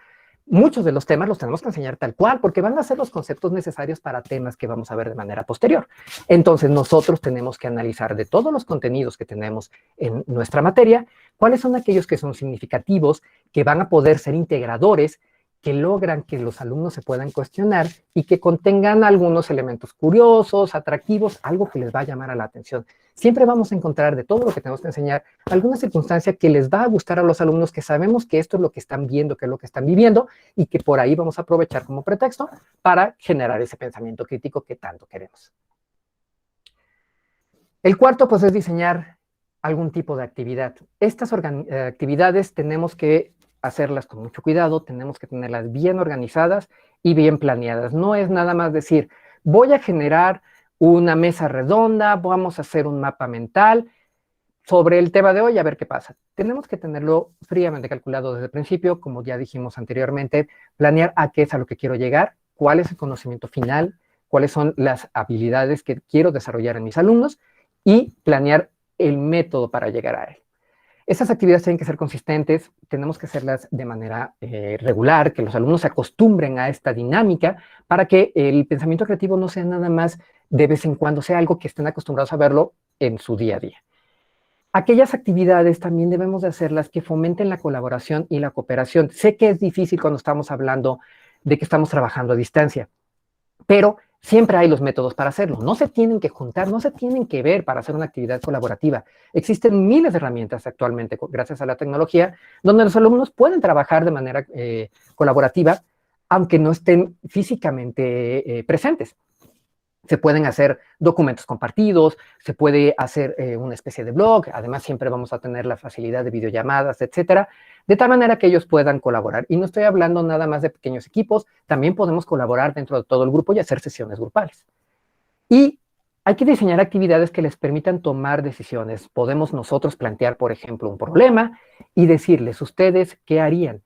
Speaker 2: Muchos de los temas los tenemos que enseñar tal cual, porque van a ser los conceptos necesarios para temas que vamos a ver de manera posterior. Entonces, nosotros tenemos que analizar de todos los contenidos que tenemos en nuestra materia, cuáles son aquellos que son significativos, que van a poder ser integradores, que logran que los alumnos se puedan cuestionar y que contengan algunos elementos curiosos, atractivos, algo que les va a llamar a la atención. Siempre vamos a encontrar de todo lo que tenemos que enseñar alguna circunstancia que les va a gustar a los alumnos, que sabemos que esto es lo que están viendo, que es lo que están viviendo y que por ahí vamos a aprovechar como pretexto para generar ese pensamiento crítico que tanto queremos. El cuarto, pues, es diseñar algún tipo de actividad. Estas actividades tenemos que hacerlas con mucho cuidado, tenemos que tenerlas bien organizadas y bien planeadas. No es nada más decir, voy a generar una mesa redonda, vamos a hacer un mapa mental sobre el tema de hoy, a ver qué pasa. Tenemos que tenerlo fríamente calculado desde el principio, como ya dijimos anteriormente, planear a qué es a lo que quiero llegar, cuál es el conocimiento final, cuáles son las habilidades que quiero desarrollar en mis alumnos y planear el método para llegar a él. Estas actividades tienen que ser consistentes, tenemos que hacerlas de manera regular, que los alumnos se acostumbren a esta dinámica para que el pensamiento creativo no sea nada más de vez en cuando, sea algo que estén acostumbrados a verlo en su día a día. Aquellas actividades también debemos de hacerlas que fomenten la colaboración y la cooperación. Sé que es difícil cuando estamos hablando de que estamos trabajando a distancia, pero siempre hay los métodos para hacerlo. No se tienen que juntar, no se tienen que ver para hacer una actividad colaborativa. Existen miles de herramientas actualmente, gracias a la tecnología, donde los alumnos pueden trabajar de manera colaborativa, aunque no estén físicamente presentes. Se pueden hacer documentos compartidos, se puede hacer una especie de blog, además siempre vamos a tener la facilidad de videollamadas, etcétera, de tal manera que ellos puedan colaborar. Y no estoy hablando nada más de pequeños equipos, también podemos colaborar dentro de todo el grupo y hacer sesiones grupales. Y hay que diseñar actividades que les permitan tomar decisiones. Podemos nosotros plantear, por ejemplo, un problema y decirles, ¿ustedes qué harían?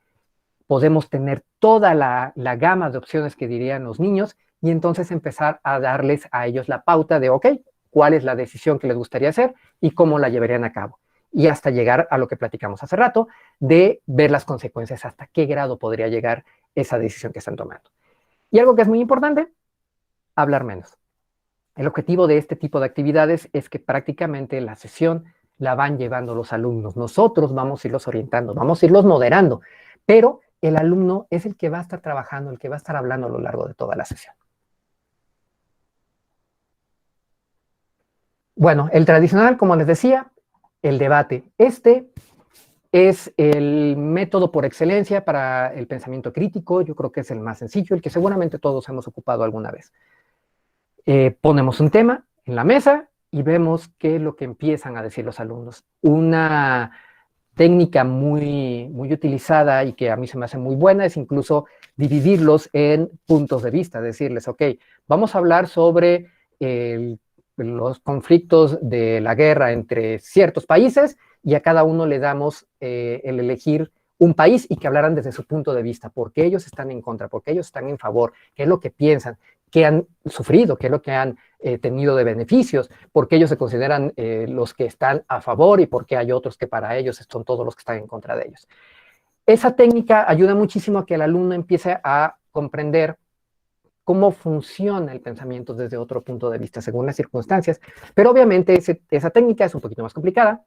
Speaker 2: Podemos tener toda la gama de opciones que dirían los niños y entonces empezar a darles a ellos la pauta de, ok, cuál es la decisión que les gustaría hacer y cómo la llevarían a cabo. Y hasta llegar a lo que platicamos hace rato, de ver las consecuencias, hasta qué grado podría llegar esa decisión que están tomando. Y algo que es muy importante, hablar menos. El objetivo de este tipo de actividades es que prácticamente la sesión la van llevando los alumnos. Nosotros vamos a irlos orientando, vamos a irlos moderando, pero el alumno es el que va a estar trabajando, el que va a estar hablando a lo largo de toda la sesión. Bueno, el tradicional, como les decía, el debate. Este es el método por excelencia para el pensamiento crítico. Yo creo que es el más sencillo, el que seguramente todos hemos ocupado alguna vez. Ponemos un tema en la mesa y vemos qué es lo que empiezan a decir los alumnos. Una técnica muy utilizada y que a mí se me hace muy buena es incluso dividirlos en puntos de vista, decirles, ok, vamos a hablar sobre los conflictos de la guerra entre ciertos países y a cada uno le damos el elegir un país y que hablaran desde su punto de vista, por qué ellos están en contra, por qué ellos están en favor, qué es lo que piensan, qué han sufrido, qué es lo que han tenido de beneficios, por qué ellos se consideran los que están a favor y por qué hay otros que para ellos son todos los que están en contra de ellos. Esa técnica ayuda muchísimo a que el alumno empiece a comprender cómo funciona el pensamiento desde otro punto de vista, según las circunstancias. Pero obviamente esa técnica es un poquito más complicada.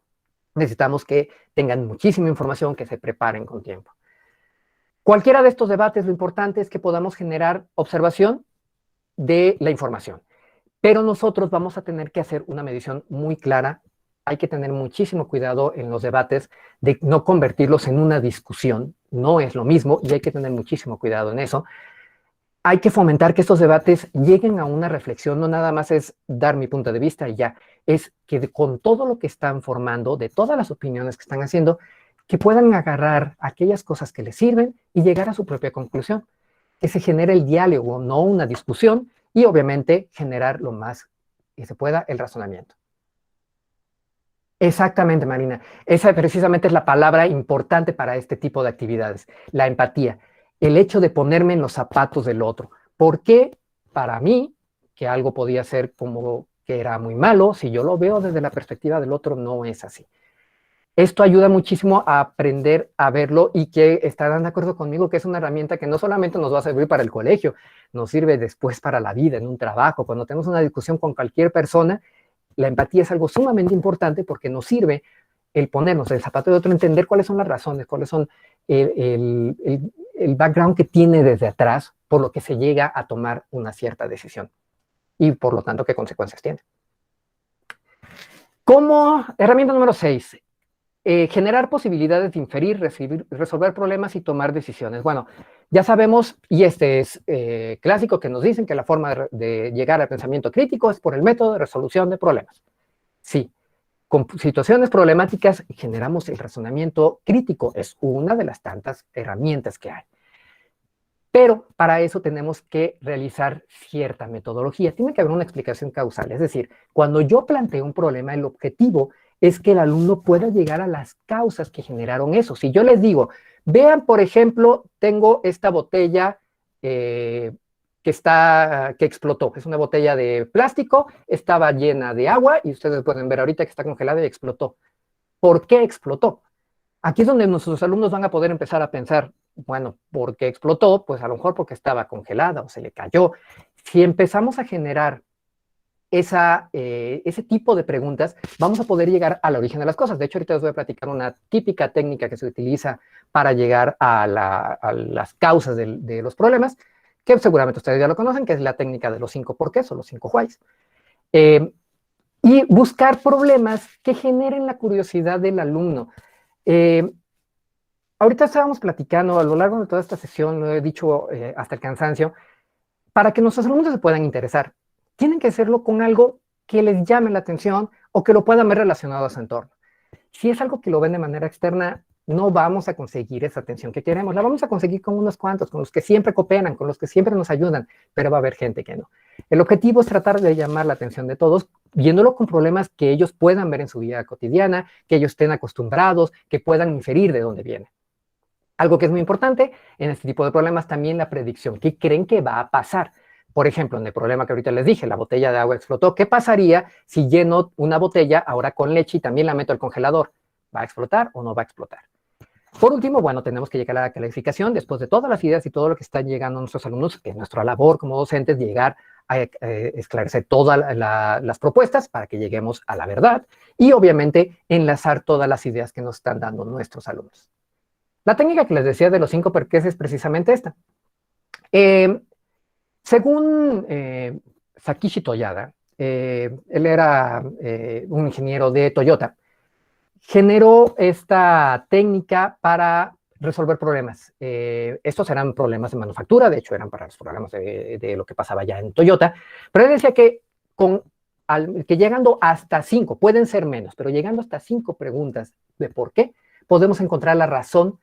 Speaker 2: Necesitamos que tengan muchísima información, que se preparen con tiempo. Cualquiera de estos debates, lo importante es que podamos generar observación de la información. Pero nosotros vamos a tener que hacer una medición muy clara hay que tener muchísimo cuidado en los debates de no convertirlos en una discusión. No es lo mismo y hay que tener muchísimo cuidado en eso. Hay que fomentar que estos debates lleguen a una reflexión, no nada más es dar mi punto de vista y ya, es que con todo lo que están formando, de todas las opiniones que están haciendo, que puedan agarrar aquellas cosas que les sirven y llegar a su propia conclusión. Que se genere el diálogo, no una discusión, y obviamente generar lo más que se pueda el razonamiento. Exactamente, Marina. Esa precisamente es la palabra importante para este tipo de actividades, la empatía. El hecho de ponerme en los zapatos del otro. ¿Por qué para mí, que algo podía ser como que era muy malo, si yo lo veo desde la perspectiva del otro, no es así? Esto ayuda muchísimo a aprender a verlo y que estarán de acuerdo conmigo que es una herramienta que no solamente nos va a servir para el colegio, nos sirve después para la vida, en un trabajo, cuando tenemos una discusión con cualquier persona. La empatía es algo sumamente importante porque nos sirve el ponernos en el zapato de otro, entender cuáles son las razones, cuáles son el background que tiene desde atrás, por lo que se llega a tomar una cierta decisión y por lo tanto qué consecuencias tiene. Como herramienta número 6, generar posibilidades de inferir, resolver problemas y tomar decisiones. Bueno, ya sabemos, y este es clásico, que nos dicen que la forma de llegar al pensamiento crítico es por el método de resolución de problemas. Sí, con situaciones problemáticas generamos el razonamiento crítico, es una de las tantas herramientas que hay. Pero para eso tenemos que realizar cierta metodología. Tiene que haber una explicación causal, es decir, cuando yo planteo un problema, el objetivo es que el alumno pueda llegar a las causas que generaron eso. Si yo les digo, vean, por ejemplo, tengo esta botella que explotó. Es una botella de plástico, estaba llena de agua y ustedes pueden ver ahorita que está congelada y explotó. ¿Por qué explotó? Aquí es donde nuestros alumnos van a poder empezar a pensar, bueno, ¿por qué explotó? Pues a lo mejor porque estaba congelada o se le cayó. Si empezamos a generar ese tipo de preguntas, vamos a poder llegar al origen de las cosas. De hecho, ahorita les voy a platicar una típica técnica que se utiliza para llegar a las causas de los problemas, que seguramente ustedes ya lo conocen, que es la técnica de los 5 porqués o los 5 whys. Y buscar problemas que generen la curiosidad del alumno. Ahorita estábamos platicando a lo largo de toda esta sesión, lo he dicho hasta el cansancio, para que nuestros alumnos se puedan interesar. Tienen que hacerlo con algo que les llame la atención o que lo puedan ver relacionado a su entorno. Si es algo que lo ven de manera externa, no vamos a conseguir esa atención que queremos. La vamos a conseguir con unos cuantos, con los que siempre cooperan, con los que siempre nos ayudan, pero va a haber gente que no. El objetivo es tratar de llamar la atención de todos, viéndolo con problemas que ellos puedan ver en su vida cotidiana, que ellos estén acostumbrados, que puedan inferir de dónde viene. Algo que es muy importante en este tipo de problemas también la predicción. ¿Qué creen que va a pasar? Por ejemplo, en el problema que ahorita les dije, la botella de agua explotó. ¿Qué pasaría si lleno una botella ahora con leche y también la meto al congelador? ¿Va a explotar o no va a explotar? Por último, bueno, tenemos que llegar a la calificación después de todas las ideas y todo lo que están llegando a nuestros alumnos, que es nuestra labor como docentes llegar a esclarecer todas las propuestas para que lleguemos a la verdad y obviamente enlazar todas las ideas que nos están dando nuestros alumnos. La técnica que les decía de los 5 porqués es precisamente esta. Según Sakishi Toyada, él era un ingeniero de Toyota, generó esta técnica para resolver problemas. Estos eran problemas de manufactura, de hecho eran para los problemas de lo que pasaba ya en Toyota, pero él decía que, que llegando hasta 5, pueden ser menos, pero llegando hasta 5 preguntas de por qué, podemos encontrar la razón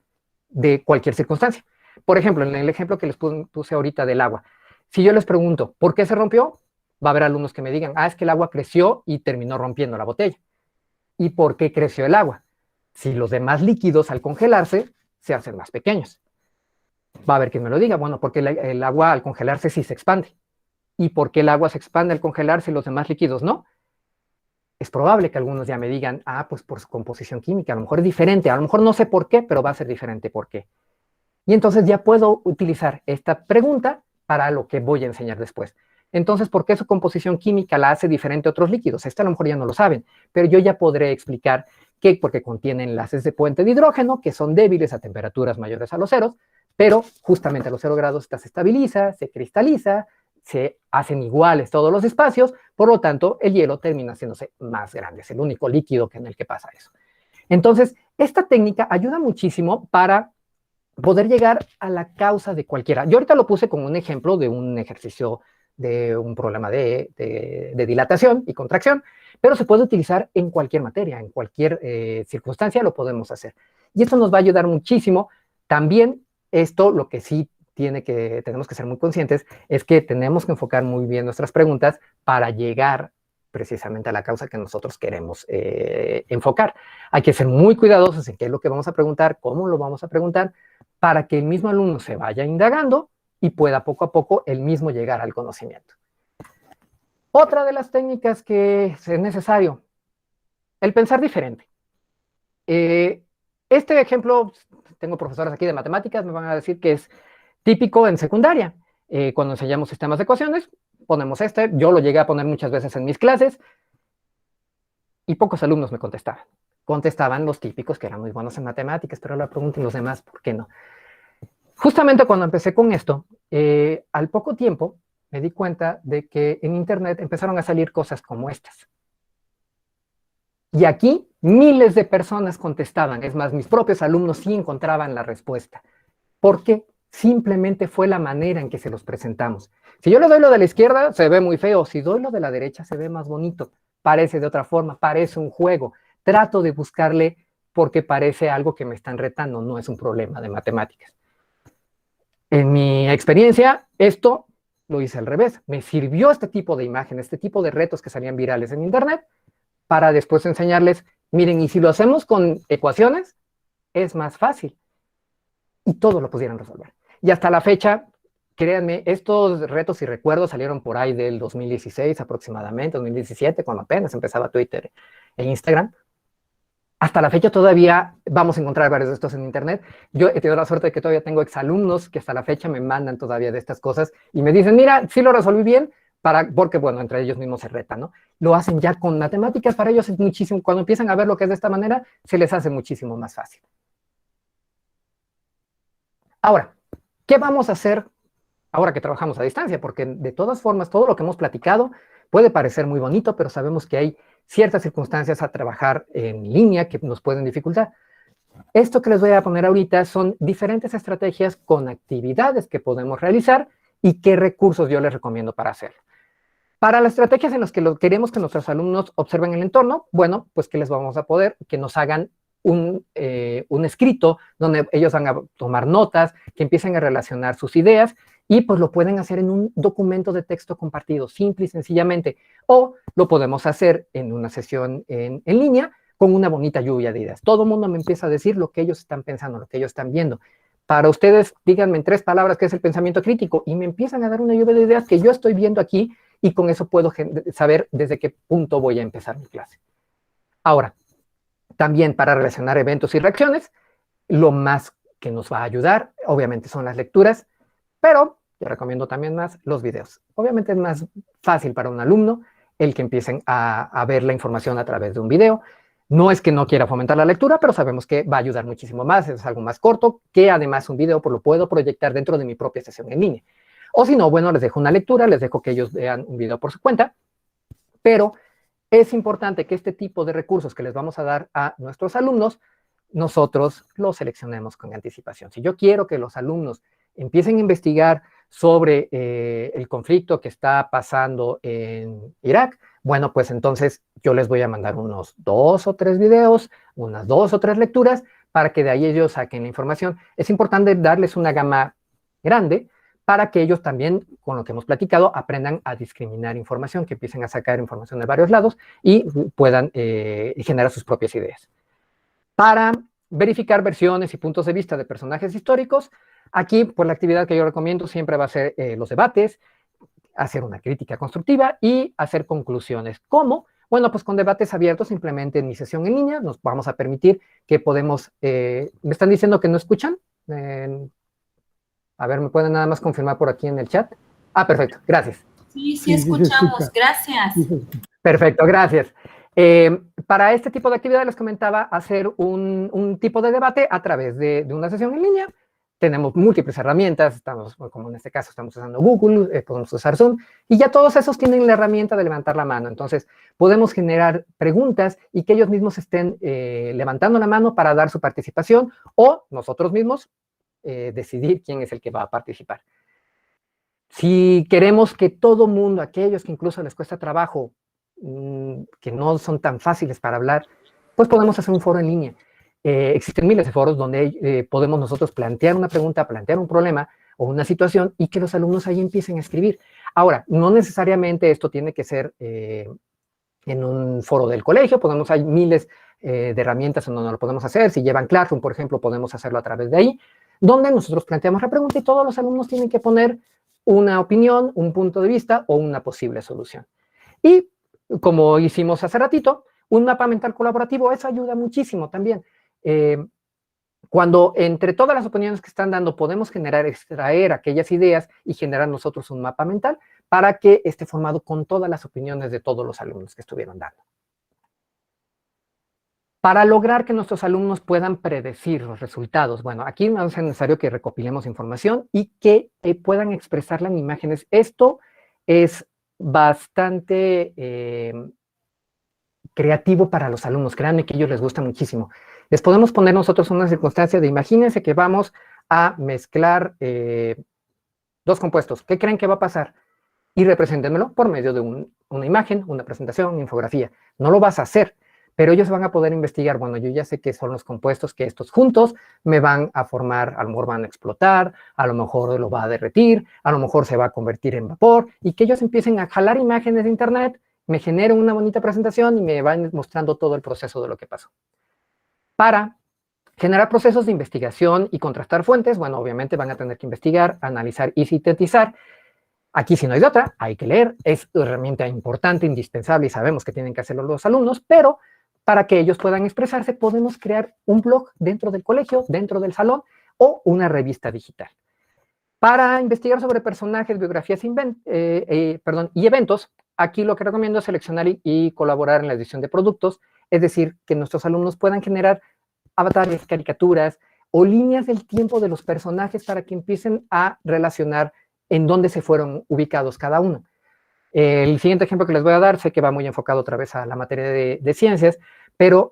Speaker 2: de cualquier circunstancia. Por ejemplo, en el ejemplo que les puse ahorita del agua, si yo les pregunto, ¿por qué se rompió? Va a haber alumnos que me digan, es que el agua creció y terminó rompiendo la botella. ¿Y por qué creció el agua? Si los demás líquidos al congelarse se hacen más pequeños. Va a haber quien me lo diga, bueno, porque el agua al congelarse sí se expande. ¿Y por qué el agua se expande al congelarse y los demás líquidos no? Es probable que algunos ya me digan, pues por su composición química, a lo mejor es diferente, a lo mejor no sé por qué, pero va a ser diferente por qué. Y entonces ya puedo utilizar esta pregunta para lo que voy a enseñar después. Entonces, ¿por qué su composición química la hace diferente a otros líquidos? Esto a lo mejor ya no lo saben, pero yo ya podré explicar que porque contiene enlaces de puente de hidrógeno que son débiles a temperaturas mayores a los ceros, pero justamente a los 0 grados esta se estabiliza, se cristaliza, se hacen iguales todos los espacios, por lo tanto, el hielo termina haciéndose más grande. Es el único líquido en el que pasa eso. Entonces, esta técnica ayuda muchísimo para poder llegar a la causa de cualquiera. Yo ahorita lo puse como un ejemplo de un ejercicio de un problema de dilatación y contracción, pero se puede utilizar en cualquier materia, en cualquier circunstancia lo podemos hacer. Y esto nos va a ayudar muchísimo. También esto, lo que sí tenemos que ser muy conscientes, es que tenemos que enfocar muy bien nuestras preguntas para llegar precisamente a la causa que nosotros queremos enfocar. Hay que ser muy cuidadosos en qué es lo que vamos a preguntar, cómo lo vamos a preguntar, para que el mismo alumno se vaya indagando y pueda poco a poco él mismo llegar al conocimiento. Otra de las técnicas que es necesario, el pensar diferente. Este ejemplo, tengo profesores aquí de matemáticas, me van a decir que es típico en secundaria. Cuando enseñamos sistemas de ecuaciones, ponemos yo lo llegué a poner muchas veces en mis clases, y pocos alumnos me contestaban. Contestaban los típicos que eran muy buenos en matemáticas, pero ahora pregunten los demás, ¿por qué no? Justamente cuando empecé con esto, al poco tiempo me di cuenta de que en Internet empezaron a salir cosas como estas. Y aquí miles de personas contestaban, es más, mis propios alumnos sí encontraban la respuesta. ¿Por qué? Simplemente fue la manera en que se los presentamos. Si yo le doy lo de la izquierda, se ve muy feo. Si doy lo de la derecha, se ve más bonito. Parece de otra forma, parece un juego. Trato de buscarle porque parece algo que me están retando, no es un problema de matemáticas. En mi experiencia, esto lo hice al revés. Me sirvió este tipo de imágenes, este tipo de retos que salían virales en Internet, para después enseñarles, miren, y si lo hacemos con ecuaciones, es más fácil. Y todo lo pudieron resolver. Y hasta la fecha, créanme, estos retos y recuerdos salieron por ahí del 2016 aproximadamente, 2017, cuando apenas empezaba Twitter e Instagram. Hasta la fecha todavía vamos a encontrar varios de estos en Internet. Yo he tenido la suerte de que todavía tengo exalumnos que hasta la fecha me mandan todavía de estas cosas y me dicen, mira, sí lo resolví bien, porque, bueno, entre ellos mismos se retan, ¿no? Lo hacen ya con matemáticas, para ellos es muchísimo, cuando empiezan a ver lo que es de esta manera, se les hace muchísimo más fácil. Ahora, ¿qué vamos a hacer ahora que trabajamos a distancia? Porque de todas formas, todo lo que hemos platicado puede parecer muy bonito, pero sabemos que hay ciertas circunstancias a trabajar en línea que nos pueden dificultar. Esto que les voy a poner ahorita son diferentes estrategias con actividades que podemos realizar y qué recursos yo les recomiendo para hacerlo. Para las estrategias en las que queremos que nuestros alumnos observen el entorno, bueno, pues que les vamos a poder que nos hagan un escrito donde ellos van a tomar notas, que empiecen a relacionar sus ideas y pues lo pueden hacer en un documento de texto compartido, simple y sencillamente. O lo podemos hacer en una sesión en línea con una bonita lluvia de ideas. Todo el mundo me empieza a decir lo que ellos están pensando, lo que ellos están viendo. Para ustedes, díganme en 3 palabras qué es el pensamiento crítico y me empiezan a dar una lluvia de ideas que yo estoy viendo aquí y con eso puedo saber desde qué punto voy a empezar mi clase. Ahora, también para relacionar eventos y reacciones, lo más que nos va a ayudar, obviamente, son las lecturas, pero yo recomiendo también más los videos. Obviamente es más fácil para un alumno el que empiecen a ver la información a través de un video. No es que no quiera fomentar la lectura, pero sabemos que va a ayudar muchísimo más, es algo más corto, que además un video lo puedo proyectar dentro de mi propia sesión en línea. O si no, bueno, les dejo una lectura, les dejo que ellos vean un video por su cuenta, pero es importante que este tipo de recursos que les vamos a dar a nuestros alumnos, nosotros los seleccionemos con anticipación. Si yo quiero que los alumnos empiecen a investigar sobre el conflicto que está pasando en Irak, bueno, pues entonces yo les voy a mandar unos 2 o 3 videos, unas 2 o 3 lecturas, para que de ahí ellos saquen la información. Es importante darles una gama grande para que ellos también, con lo que hemos platicado, aprendan a discriminar información, que empiecen a sacar información de varios lados y puedan generar sus propias ideas. Para verificar versiones y puntos de vista de personajes históricos, aquí, pues la actividad que yo recomiendo siempre va a ser los debates, hacer una crítica constructiva y hacer conclusiones. ¿Cómo? Bueno, pues con debates abiertos, simplemente en mi sesión en línea, nos vamos a permitir que podemos... ¿me están diciendo que no escuchan? A ver, ¿me pueden nada más confirmar por aquí en el chat? Ah, perfecto, gracias.
Speaker 1: Sí, sí escuchamos, gracias.
Speaker 2: Perfecto, gracias. Para este tipo de actividad les comentaba hacer un tipo de debate a través de una sesión en línea. tenemos múltiples herramientas, estamos, como en este caso estamos usando Google, podemos usar Zoom, y ya todos esos tienen la herramienta de levantar la mano. Entonces, podemos generar preguntas y que ellos mismos estén levantando la mano para dar su participación, o nosotros mismos decidir quién es el que va a participar. Si queremos que todo mundo, aquellos que incluso les cuesta trabajo, que no son tan fáciles para hablar, pues podemos hacer un foro en línea. Existen miles de foros donde podemos nosotros plantear una pregunta, plantear un problema o una situación y que los alumnos ahí empiecen a escribir. Ahora, no necesariamente esto tiene que ser en un foro del colegio, hay miles de herramientas en donde lo podemos hacer. Si llevan Classroom, por ejemplo, podemos hacerlo a través de ahí, donde nosotros planteamos la pregunta y todos los alumnos tienen que poner una opinión, un punto de vista o una posible solución. Y como hicimos hace ratito, un mapa mental colaborativo, eso ayuda muchísimo también. Cuando entre todas las opiniones que están dando podemos extraer aquellas ideas y generar nosotros un mapa mental para que esté formado con todas las opiniones de todos los alumnos que estuvieron dando. Para lograr que nuestros alumnos puedan predecir los resultados, bueno, aquí va a ser necesario que recopilemos información y que puedan expresarla en imágenes. Esto es bastante creativo para los alumnos, créanme que a ellos les gusta muchísimo. Les podemos poner nosotros una circunstancia de, imagínense que vamos a mezclar dos compuestos. ¿Qué creen que va a pasar? Y represéntenmelo por medio de una imagen, una presentación, una infografía. No lo vas a hacer, pero ellos van a poder investigar. Bueno, yo ya sé qué son los compuestos que estos juntos me van a formar, a lo mejor van a explotar, a lo mejor lo va a derretir, a lo mejor se va a convertir en vapor, y que ellos empiecen a jalar imágenes de internet, me generen una bonita presentación y me van mostrando todo el proceso de lo que pasó. Para generar procesos de investigación y contrastar fuentes, bueno, obviamente van a tener que investigar, analizar y sintetizar. Aquí si no hay de otra, hay que leer, es una herramienta importante, indispensable, y sabemos que tienen que hacerlo los alumnos, pero para que ellos puedan expresarse, podemos crear un blog dentro del colegio, dentro del salón, o una revista digital. Para investigar sobre personajes, biografías y eventos, aquí lo que recomiendo es seleccionar y colaborar en la edición de productos, es decir, que nuestros alumnos puedan generar avatares, caricaturas o líneas del tiempo de los personajes para que empiecen a relacionar en dónde se fueron ubicados cada uno. El siguiente ejemplo que les voy a dar, sé que va muy enfocado otra vez a la materia de ciencias, pero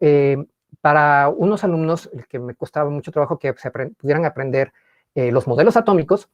Speaker 2: para unos alumnos, el que me costaba mucho trabajo que pudieran aprender los modelos atómicos,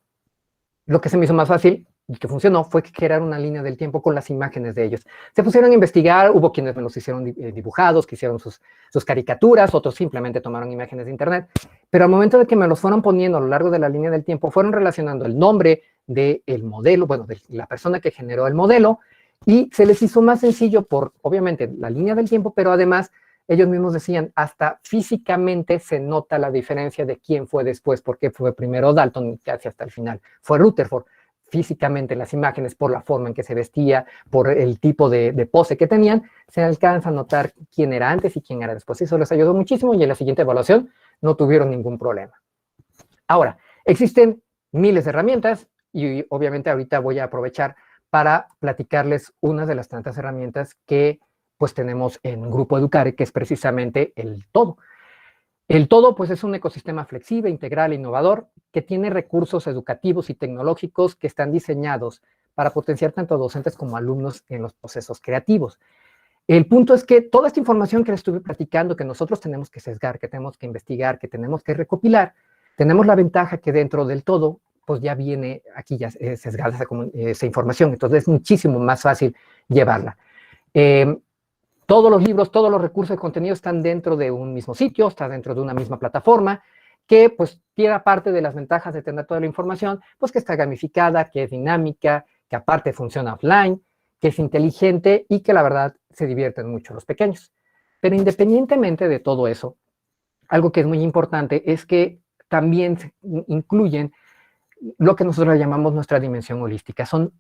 Speaker 2: lo que se me hizo más fácil y que funcionó fue crear una línea del tiempo con las imágenes de ellos. Se pusieron a investigar, hubo quienes me los hicieron dibujados, que hicieron sus caricaturas, otros simplemente tomaron imágenes de internet, pero al momento de que me los fueron poniendo a lo largo de la línea del tiempo, fueron relacionando el nombre del modelo, bueno, de la persona que generó el modelo, y se les hizo más sencillo por, obviamente, la línea del tiempo, pero además ellos mismos decían, hasta físicamente se nota la diferencia de quién fue después, porque fue primero Dalton, casi hasta el final, fue Rutherford. Físicamente las imágenes, por la forma en que se vestía, por el tipo de pose que tenían, se alcanza a notar quién era antes y quién era después. Eso les ayudó muchísimo y en la siguiente evaluación no tuvieron ningún problema. Ahora, existen miles de herramientas y obviamente ahorita voy a aprovechar para platicarles una de las tantas herramientas que pues tenemos en Grupo Educare, que es precisamente el todo. El todo, pues, es un ecosistema flexible, integral e innovador que tiene recursos educativos y tecnológicos que están diseñados para potenciar tanto a docentes como a alumnos en los procesos creativos. El punto es que toda esta información que les estuve platicando, que nosotros tenemos que sesgar, que tenemos que investigar, que tenemos que recopilar, tenemos la ventaja que dentro del todo, pues ya viene aquí ya sesgada esa información, entonces es muchísimo más fácil llevarla. Todos los libros, todos los recursos de contenido están dentro de un mismo sitio, está dentro de una misma plataforma, que pues tiene parte de las ventajas de tener toda la información, pues que está gamificada, que es dinámica, que aparte funciona offline, que es inteligente y que la verdad se divierten mucho los pequeños. Pero independientemente de todo eso, algo que es muy importante es que también incluyen lo que nosotros llamamos nuestra dimensión holística. Son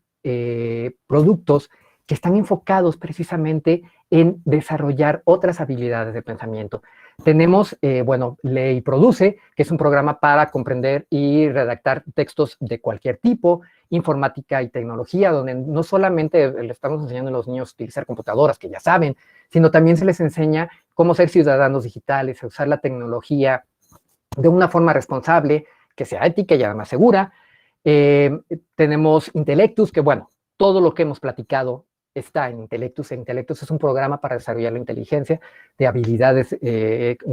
Speaker 2: productos que están enfocados precisamente en desarrollar otras habilidades de pensamiento. Tenemos, bueno, Lee y Produce, que es un programa para comprender y redactar textos de cualquier tipo, informática y tecnología, donde no solamente le estamos enseñando a los niños a utilizar computadoras, que ya saben, sino también se les enseña cómo ser ciudadanos digitales, a usar la tecnología de una forma responsable, que sea ética y además segura. Tenemos Intellectus, que bueno, todo lo que hemos platicado está en Intellectus. Intellectus es un programa para desarrollar la inteligencia de habilidades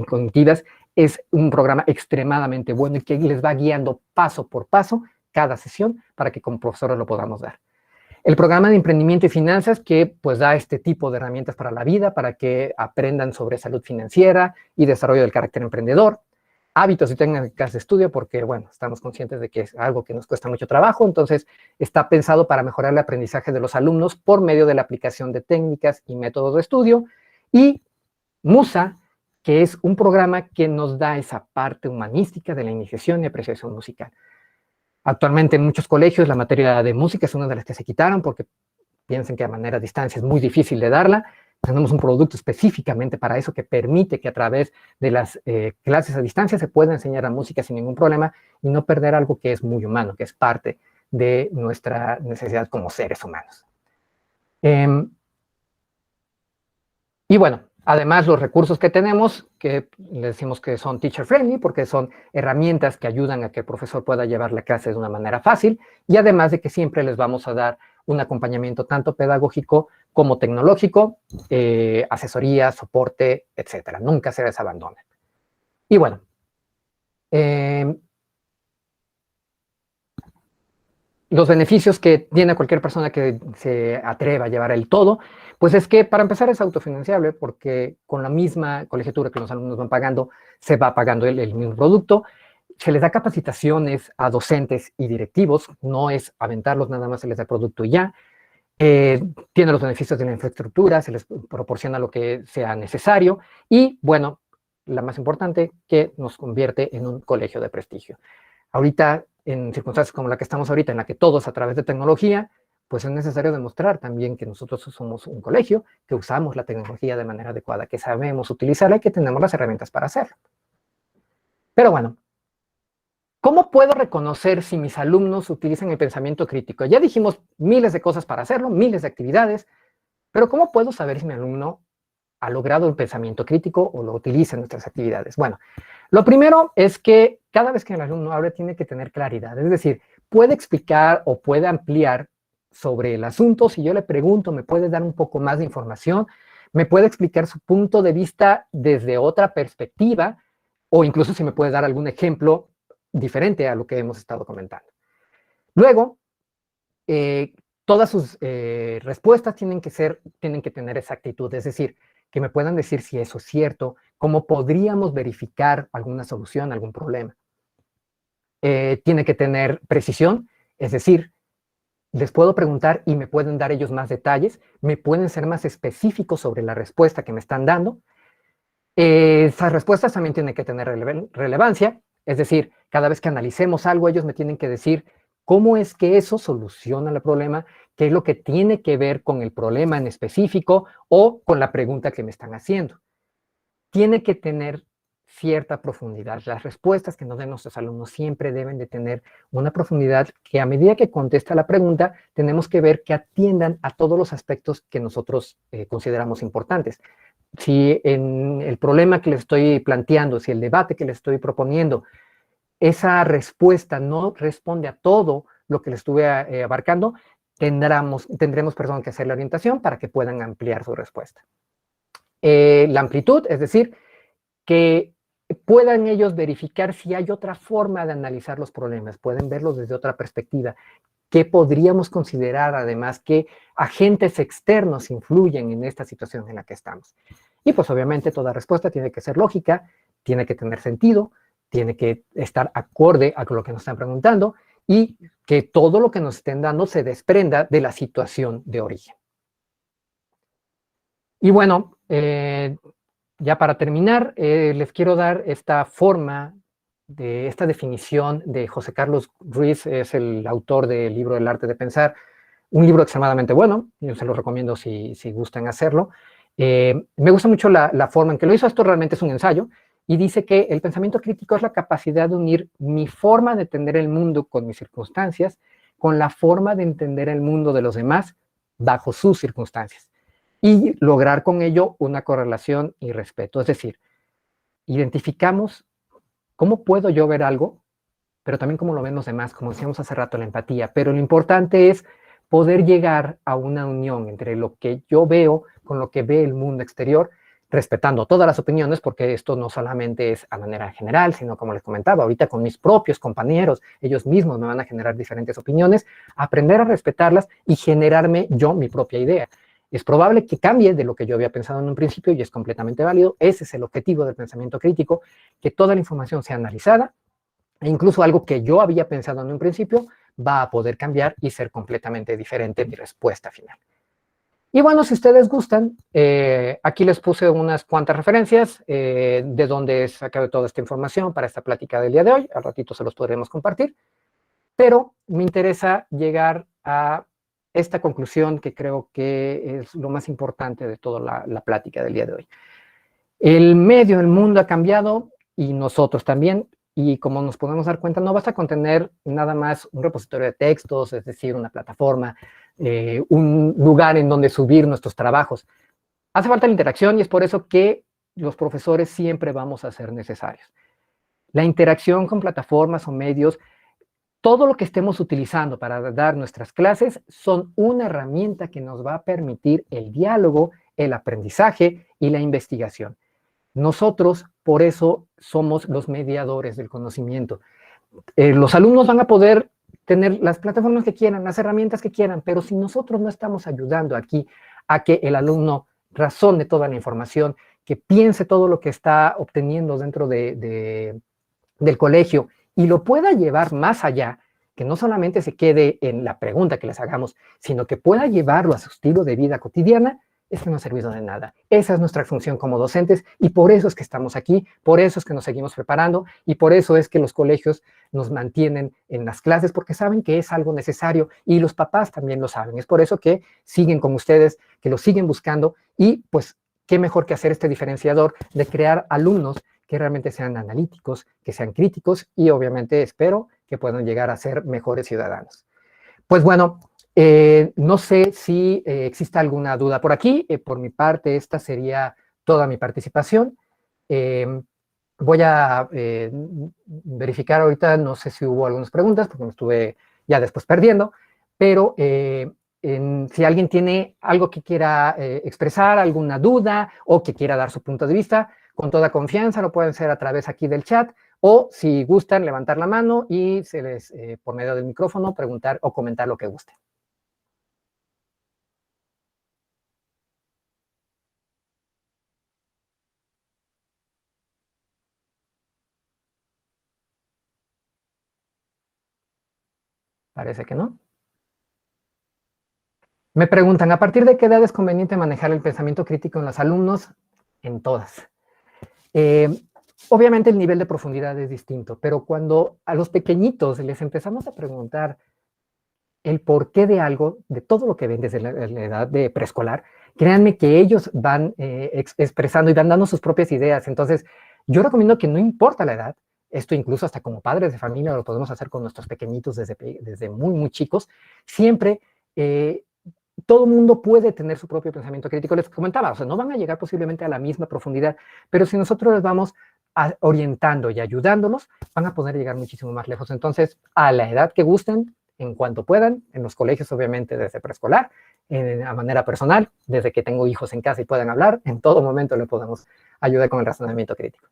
Speaker 2: cognitivas. Es un programa extremadamente bueno y que les va guiando paso por paso cada sesión para que como profesores lo podamos dar. El programa de emprendimiento y finanzas que pues da este tipo de herramientas para la vida, para que aprendan sobre salud financiera y desarrollo del carácter emprendedor. Hábitos y técnicas de estudio, porque, bueno, estamos conscientes de que es algo que nos cuesta mucho trabajo, entonces está pensado para mejorar el aprendizaje de los alumnos por medio de la aplicación de técnicas y métodos de estudio. Y Musa, que es un programa que nos da esa parte humanística de la iniciación y apreciación musical. Actualmente en muchos colegios la materia de música es una de las que se quitaron porque piensan que a manera de distancia es muy difícil de darla. Tenemos un producto específicamente para eso que permite que a través de las clases a distancia se pueda enseñar la música sin ningún problema y no perder algo que es muy humano, que es parte de nuestra necesidad como seres humanos. Y bueno, además los recursos que tenemos, que le decimos que son teacher friendly, porque son herramientas que ayudan a que el profesor pueda llevar la clase de una manera fácil, y además de que siempre les vamos a dar un acompañamiento tanto pedagógico como tecnológico, asesoría, soporte, etcétera. Nunca se les abandona. Y bueno, los beneficios que tiene cualquier persona que se atreva a llevar el todo, pues es que para empezar es autofinanciable porque con la misma colegiatura que los alumnos van pagando, se va pagando el mismo producto. Se les da capacitaciones a docentes y directivos, no es aventarlos, nada más se les da producto y ya. Tiene los beneficios de la infraestructura, se les proporciona lo que sea necesario y, bueno, la más importante, que nos convierte en un colegio de prestigio. Ahorita, en circunstancias como la que estamos ahorita, en la que todo es a través de tecnología, pues es necesario demostrar también que nosotros somos un colegio, que usamos la tecnología de manera adecuada, que sabemos utilizarla y que tenemos las herramientas para hacerlo. Pero bueno, ¿cómo puedo reconocer si mis alumnos utilizan el pensamiento crítico? Ya dijimos miles de cosas para hacerlo, miles de actividades, pero ¿cómo puedo saber si mi alumno ha logrado el pensamiento crítico o lo utiliza en nuestras actividades? Bueno, lo primero es que cada vez que el alumno habla tiene que tener claridad, es decir, puede explicar o puede ampliar sobre el asunto. Si yo le pregunto, me puede dar un poco más de información, me puede explicar su punto de vista desde otra perspectiva o incluso si me puede dar algún ejemplo diferente a lo que hemos estado comentando. Luego, todas sus respuestas tienen que tener exactitud, es decir, que me puedan decir si eso es cierto, cómo podríamos verificar alguna solución, algún problema. Tiene que tener precisión, es decir, les puedo preguntar y me pueden dar ellos más detalles, me pueden ser más específicos sobre la respuesta que me están dando. Esas respuestas también tienen que tener relevancia, es decir, cada vez que analicemos algo, ellos me tienen que decir cómo es que eso soluciona el problema, qué es lo que tiene que ver con el problema en específico o con la pregunta que me están haciendo. Tiene que tener cierta profundidad. Las respuestas que nos den nuestros alumnos siempre deben de tener una profundidad que a medida que contesta la pregunta, tenemos que ver que atiendan a todos los aspectos que nosotros consideramos importantes. Si en el problema que les estoy planteando, si el debate que les estoy proponiendo, esa respuesta no responde a todo lo que les estuve abarcando, tendremos que hacer la orientación para que puedan ampliar su respuesta. La amplitud, es decir, que puedan ellos verificar si hay otra forma de analizar los problemas, pueden verlos desde otra perspectiva, qué podríamos considerar además, qué agentes externos influyen en esta situación en la que estamos. Y pues obviamente toda respuesta tiene que ser lógica, tiene que tener sentido, tiene que estar acorde a lo que nos están preguntando y que todo lo que nos estén dando se desprenda de la situación de origen. Y bueno, ya para terminar, les quiero dar esta forma, esta definición de José Carlos Ruiz, es el autor del libro El arte de pensar, un libro extremadamente bueno, yo se lo recomiendo si gustan hacerlo. Me gusta mucho la forma en que lo hizo, esto realmente es un ensayo, y dice que el pensamiento crítico es la capacidad de unir mi forma de entender el mundo con mis circunstancias, con la forma de entender el mundo de los demás bajo sus circunstancias, y lograr con ello una correlación y respeto. Es decir, identificamos cómo puedo yo ver algo pero también cómo lo ven los demás, como decíamos hace rato, la empatía. Pero lo importante es poder llegar a una unión entre lo que yo veo con lo que ve el mundo exterior, respetando todas las opiniones, porque esto no solamente es a manera general, sino como les comentaba, ahorita con mis propios compañeros, ellos mismos me van a generar diferentes opiniones, aprender a respetarlas y generarme yo mi propia idea. Es probable que cambie de lo que yo había pensado en un principio y es completamente válido. Ese es el objetivo del pensamiento crítico, que toda la información sea analizada e incluso algo que yo había pensado en un principio va a poder cambiar y ser completamente diferente mi respuesta final. Y bueno, si ustedes gustan, aquí les puse unas cuantas referencias de dónde he sacado toda esta información para esta plática del día de hoy. Al ratito se los podremos compartir. Pero me interesa llegar a esta conclusión que creo que es lo más importante de toda la plática del día de hoy. El medio, el mundo ha cambiado y nosotros también. Y como nos podemos dar cuenta, no basta con tener nada más un repositorio de textos, es decir, una plataforma, un lugar en donde subir nuestros trabajos. Hace falta la interacción y es por eso que los profesores siempre vamos a ser necesarios. La interacción con plataformas o medios, todo lo que estemos utilizando para dar nuestras clases son una herramienta que nos va a permitir el diálogo, el aprendizaje y la investigación. Nosotros, por eso, somos los mediadores del conocimiento. Los alumnos van a poder tener las plataformas que quieran, las herramientas que quieran, pero si nosotros no estamos ayudando aquí a que el alumno razone toda la información, que piense todo lo que está obteniendo dentro del colegio y lo pueda llevar más allá, que no solamente se quede en la pregunta que les hagamos, sino que pueda llevarlo a su estilo de vida cotidiana, esto no ha servido de nada. Esa es nuestra función como docentes y por eso es que estamos aquí, por eso es que nos seguimos preparando y por eso es que los colegios nos mantienen en las clases porque saben que es algo necesario y los papás también lo saben. Es por eso que siguen con ustedes, que lo siguen buscando y pues qué mejor que hacer este diferenciador de crear alumnos que realmente sean analíticos, que sean críticos y obviamente espero que puedan llegar a ser mejores ciudadanos. Pues bueno, no sé si existe alguna duda por aquí. Por mi parte, esta sería toda mi participación. Voy a verificar ahorita, no sé si hubo algunas preguntas, porque me estuve ya después perdiendo, pero si alguien tiene algo que quiera expresar, alguna duda o que quiera dar su punto de vista, con toda confianza lo pueden hacer a través aquí del chat o si gustan levantar la mano y se les, por medio del micrófono, preguntar o comentar lo que gusten. Parece que no. Me preguntan, ¿a partir de qué edad es conveniente manejar el pensamiento crítico en los alumnos? En todas. Obviamente el nivel de profundidad es distinto, pero cuando a los pequeñitos les empezamos a preguntar el porqué de algo, de todo lo que ven desde la edad de preescolar, créanme que ellos van expresando y van dando sus propias ideas. Entonces, yo recomiendo que no importa la edad, esto incluso hasta como padres de familia lo podemos hacer con nuestros pequeñitos desde muy, muy chicos, siempre todo el mundo puede tener su propio pensamiento crítico. Les comentaba, o sea, no van a llegar posiblemente a la misma profundidad, pero si nosotros les vamos orientando y ayudándolos, van a poder llegar muchísimo más lejos. Entonces, a la edad que gusten, en cuanto puedan, en los colegios obviamente desde preescolar, a manera personal, desde que tengo hijos en casa y puedan hablar, en todo momento le podemos ayudar con el razonamiento crítico.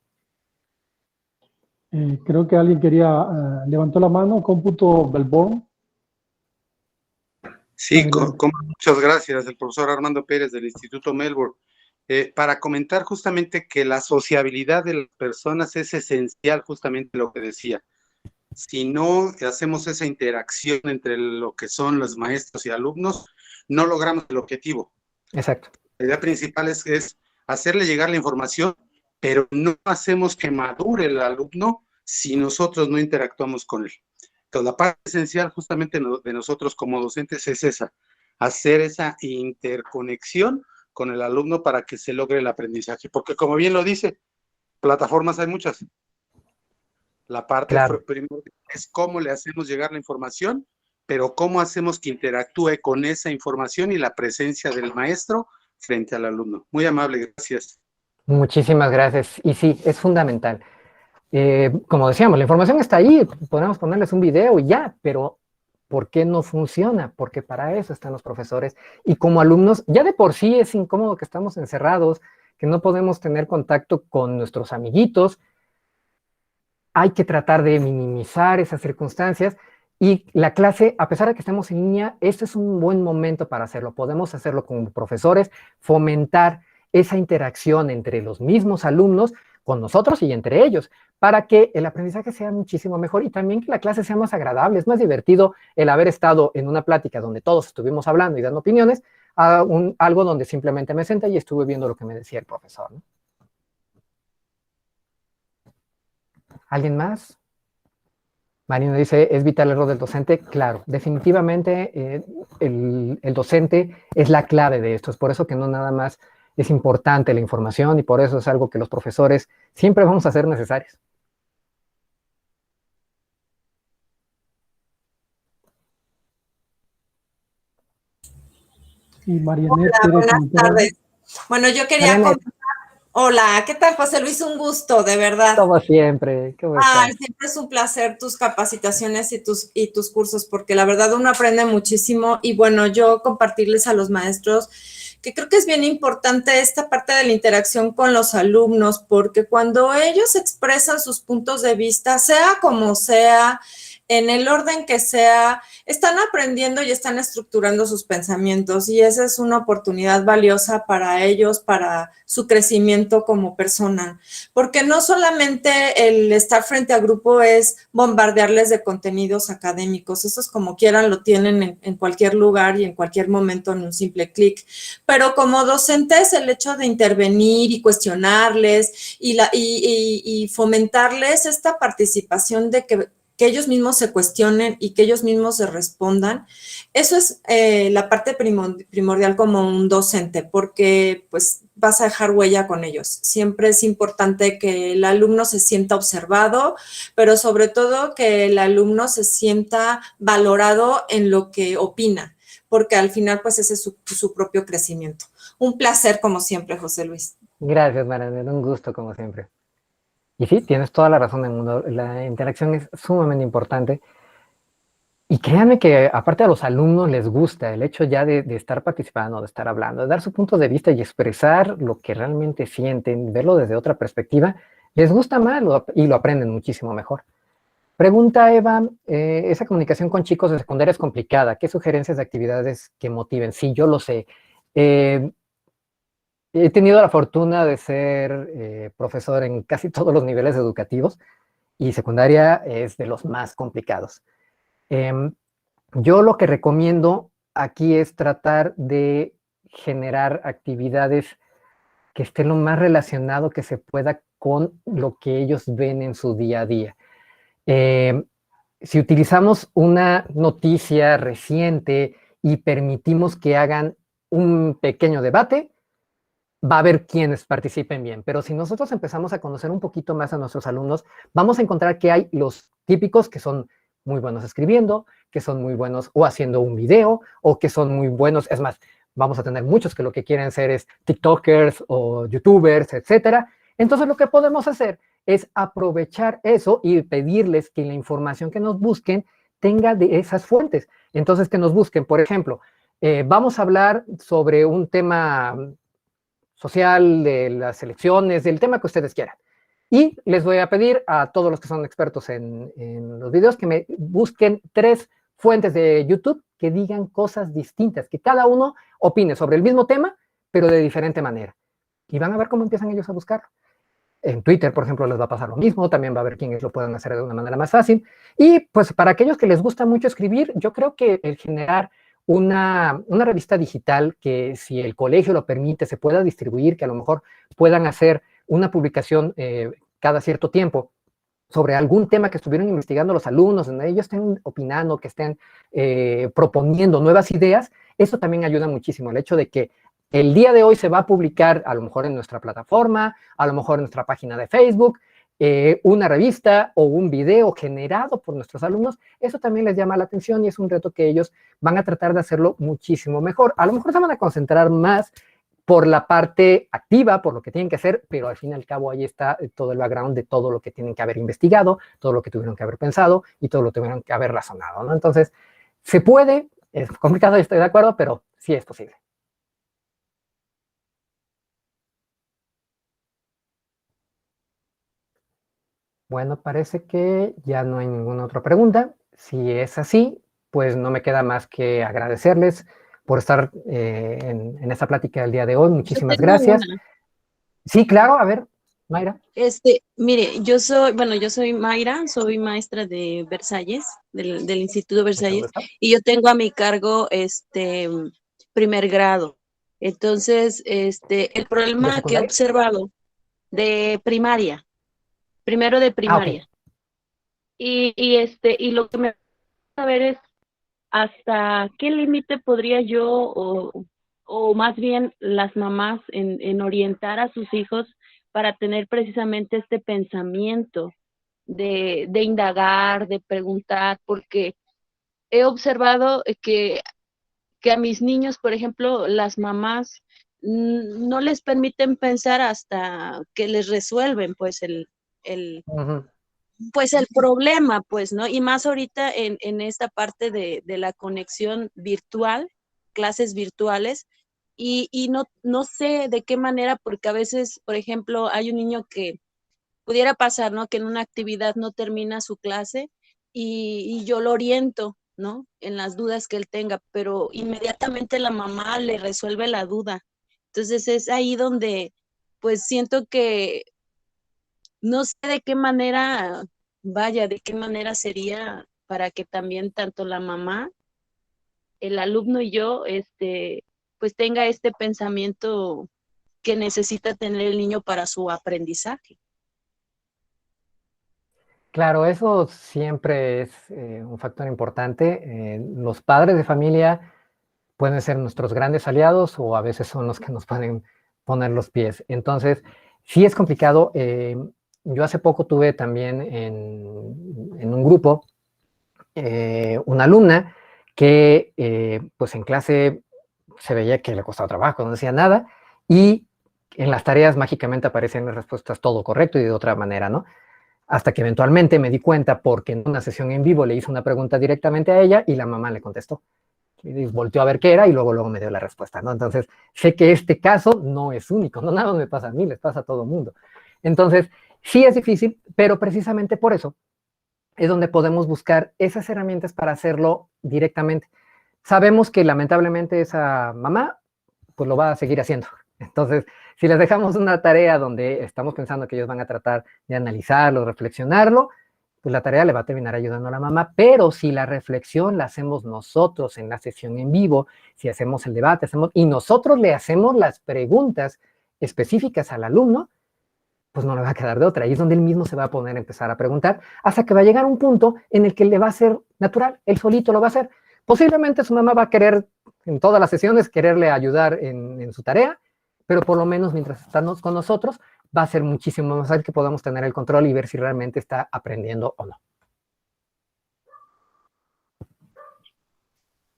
Speaker 3: Creo que alguien levantó la mano, Cómputo Belborn.
Speaker 4: Sí, muchas gracias, el profesor Armando Pérez del Instituto Melbourne. Para comentar justamente que la sociabilidad de las personas es esencial, justamente lo que decía. Si no hacemos esa interacción entre lo que son los maestros y alumnos, no logramos el objetivo.
Speaker 2: Exacto.
Speaker 4: La idea principal es hacerle llegar la información, pero no hacemos que madure el alumno si nosotros no interactuamos con él. Entonces, la parte esencial justamente de nosotros como docentes es esa, hacer esa interconexión con el alumno para que se logre el aprendizaje. Porque como bien lo dice, plataformas hay muchas. La parte primordial es cómo le hacemos llegar la información, pero cómo hacemos que interactúe con esa información y la presencia del maestro frente al alumno. Muy amable, gracias.
Speaker 2: Muchísimas gracias. Y sí, es fundamental. como decíamos, la información está ahí, podemos ponerles un video y ya, pero ¿por qué no funciona? Porque para eso están los profesores. Y como alumnos, ya de por sí es incómodo que estamos encerrados, que no podemos tener contacto con nuestros amiguitos. Hay que tratar de minimizar esas circunstancias y la clase, a pesar de que estemos en línea, este es un buen momento para hacerlo. Podemos hacerlo con profesores, fomentar esa interacción entre los mismos alumnos, con nosotros y entre ellos, para que el aprendizaje sea muchísimo mejor y también que la clase sea más agradable. Es más divertido el haber estado en una plática donde todos estuvimos hablando y dando opiniones, a algo donde simplemente me senté y estuve viendo lo que me decía el profesor, ¿no? ¿Alguien más? Marino dice, ¿es vital el rol del docente? Claro, definitivamente el docente es la clave de esto. Es por eso que no nada más es importante la información y por eso es algo que los profesores siempre vamos a hacer necesarios.
Speaker 3: Y Marianet
Speaker 5: Hola,
Speaker 3: quiere
Speaker 5: buenas
Speaker 3: comentar algo.
Speaker 5: tardes. Bueno, yo quería
Speaker 2: Marianet,
Speaker 5: comentar. Hola, ¿qué tal, José Luis? Un gusto, de verdad.
Speaker 2: como siempre, ¿cómo
Speaker 5: Ay,
Speaker 2: estás?
Speaker 5: siempre es un placer tus capacitaciones y tus cursos, porque la verdad uno aprende muchísimo. Y bueno, yo compartirles a los maestros que creo que es bien importante esta parte de la interacción con los alumnos, porque cuando ellos expresan sus puntos de vista, sea como sea, en el orden que sea, están aprendiendo y están estructurando sus pensamientos y esa es una oportunidad valiosa para ellos, para su crecimiento como persona, porque no solamente el estar frente al grupo es bombardearles de contenidos académicos, esos como quieran lo tienen en cualquier lugar y en cualquier momento en un simple clic, pero como docentes el hecho de intervenir y cuestionarles y fomentarles esta participación de que ellos mismos se cuestionen y que ellos mismos se respondan. Eso es la parte primordial como un docente, porque pues vas a dejar huella con ellos. Siempre es importante que el alumno se sienta observado, pero sobre todo que el alumno se sienta valorado en lo que opina, porque al final pues ese es su propio crecimiento. Un placer como siempre, José Luis.
Speaker 2: Gracias, Marianet, un gusto como siempre. Y sí, tienes toda la razón del mundo. La interacción es sumamente importante. Y créanme que aparte a los alumnos les gusta el hecho ya de estar participando, de estar hablando, de dar su punto de vista y expresar lo que realmente sienten, verlo desde otra perspectiva, les gusta más y lo aprenden muchísimo mejor. Pregunta Eva, esa comunicación con chicos de secundaria es complicada. ¿Qué sugerencias de actividades que motiven? Sí, yo lo sé. He tenido la fortuna de ser profesor en casi todos los niveles educativos y secundaria es de los más complicados. Yo lo que recomiendo aquí es tratar de generar actividades que estén lo más relacionado que se pueda con lo que ellos ven en su día a día. Si utilizamos una noticia reciente y permitimos que hagan un pequeño debate, va a haber quienes participen bien, pero si nosotros empezamos a conocer un poquito más a nuestros alumnos, vamos a encontrar que hay los típicos que son muy buenos escribiendo, que son muy buenos o haciendo un video, o que son muy buenos, es más, vamos a tener muchos que lo que quieren ser es TikTokers o YouTubers, etcétera. Entonces lo que podemos hacer es aprovechar eso y pedirles que la información que nos busquen tenga de esas fuentes. Entonces que nos busquen, por ejemplo, vamos a hablar sobre un tema social, de las elecciones, del tema que ustedes quieran. Y les voy a pedir a todos los que son expertos en los videos que me busquen 3 fuentes de YouTube que digan cosas distintas, que cada uno opine sobre el mismo tema, pero de diferente manera. Y van a ver cómo empiezan ellos a buscarlo. En Twitter, por ejemplo, les va a pasar lo mismo, también va a haber quienes lo puedan hacer de una manera más fácil. Y pues para aquellos que les gusta mucho escribir, yo creo que el generar una revista digital que si el colegio lo permite se pueda distribuir, que a lo mejor puedan hacer una publicación cada cierto tiempo sobre algún tema que estuvieron investigando los alumnos, donde ellos estén opinando, que estén proponiendo nuevas ideas, eso también ayuda muchísimo. El hecho de que el día de hoy se va a publicar a lo mejor en nuestra plataforma, a lo mejor en nuestra página de Facebook, una revista o un video generado por nuestros alumnos, eso también les llama la atención y es un reto que ellos van a tratar de hacerlo muchísimo mejor. A lo mejor se van a concentrar más por la parte activa, por lo que tienen que hacer, pero al fin y al cabo ahí está todo el background de todo lo que tienen que haber investigado, todo lo que tuvieron que haber pensado y todo lo que tuvieron que haber razonado, ¿no? Entonces, se puede, es complicado, estoy de acuerdo, pero sí es posible. Bueno, parece que ya no hay ninguna otra pregunta. Si es así, pues no me queda más que agradecerles por estar en esta plática del día de hoy. Muchísimas gracias.
Speaker 6: Una.
Speaker 2: Sí, claro, a ver, Mayra.
Speaker 6: Mire, yo soy Mayra, soy maestra de Versalles, del Instituto Versalles, y yo tengo a mi cargo primer grado. Entonces, el problema que he observado de primaria, primero de primaria, y lo que me gusta saber es hasta qué límite podría yo, o más bien las mamás, en orientar a sus hijos para tener precisamente este pensamiento de indagar, de preguntar, porque he observado que a mis niños, por ejemplo, las mamás no les permiten pensar hasta que les resuelven pues el problema, pues, ¿no? Y más ahorita en esta parte de la conexión virtual, clases virtuales, y no sé de qué manera, porque a veces, por ejemplo, hay un niño que pudiera pasar, ¿no? Que en una actividad no termina su clase y yo lo oriento, ¿no? En las dudas que él tenga, pero inmediatamente la mamá le resuelve la duda. Entonces es ahí donde, pues siento que no sé de qué manera, de qué manera sería para que también tanto la mamá, el alumno y yo, pues tenga este pensamiento que necesita tener el niño para su aprendizaje.
Speaker 2: Claro, eso siempre es un factor importante. Los padres de familia pueden ser nuestros grandes aliados o a veces son los que nos pueden poner los pies. Entonces, sí es complicado. Yo hace poco tuve también en un grupo una alumna que pues en clase se veía que le costaba trabajo, no decía nada, y en las tareas mágicamente aparecían las respuestas todo correcto y de otra manera, ¿no? Hasta que eventualmente me di cuenta porque en una sesión en vivo le hice una pregunta directamente a ella y la mamá le contestó. Y volteó a ver qué era y luego me dio la respuesta, ¿no? Entonces, sé que este caso no es único, no nada me pasa a mí, les pasa a todo el mundo. Entonces, sí es difícil, pero precisamente por eso es donde podemos buscar esas herramientas para hacerlo directamente. Sabemos que lamentablemente esa mamá pues lo va a seguir haciendo. Entonces, si les dejamos una tarea donde estamos pensando que ellos van a tratar de analizarlo, reflexionarlo, pues la tarea le va a terminar ayudando a la mamá, pero si la reflexión la hacemos nosotros en la sesión en vivo, si hacemos el debate, y nosotros le hacemos las preguntas específicas al alumno, pues no le va a quedar de otra. Ahí es donde él mismo se va a poner a empezar a preguntar, hasta que va a llegar un punto en el que le va a ser natural, él solito lo va a hacer. Posiblemente su mamá va a querer, en todas las sesiones, quererle ayudar en su tarea, pero por lo menos mientras estamos con nosotros, va a ser muchísimo más fácil que podamos tener el control y ver si realmente está aprendiendo o no.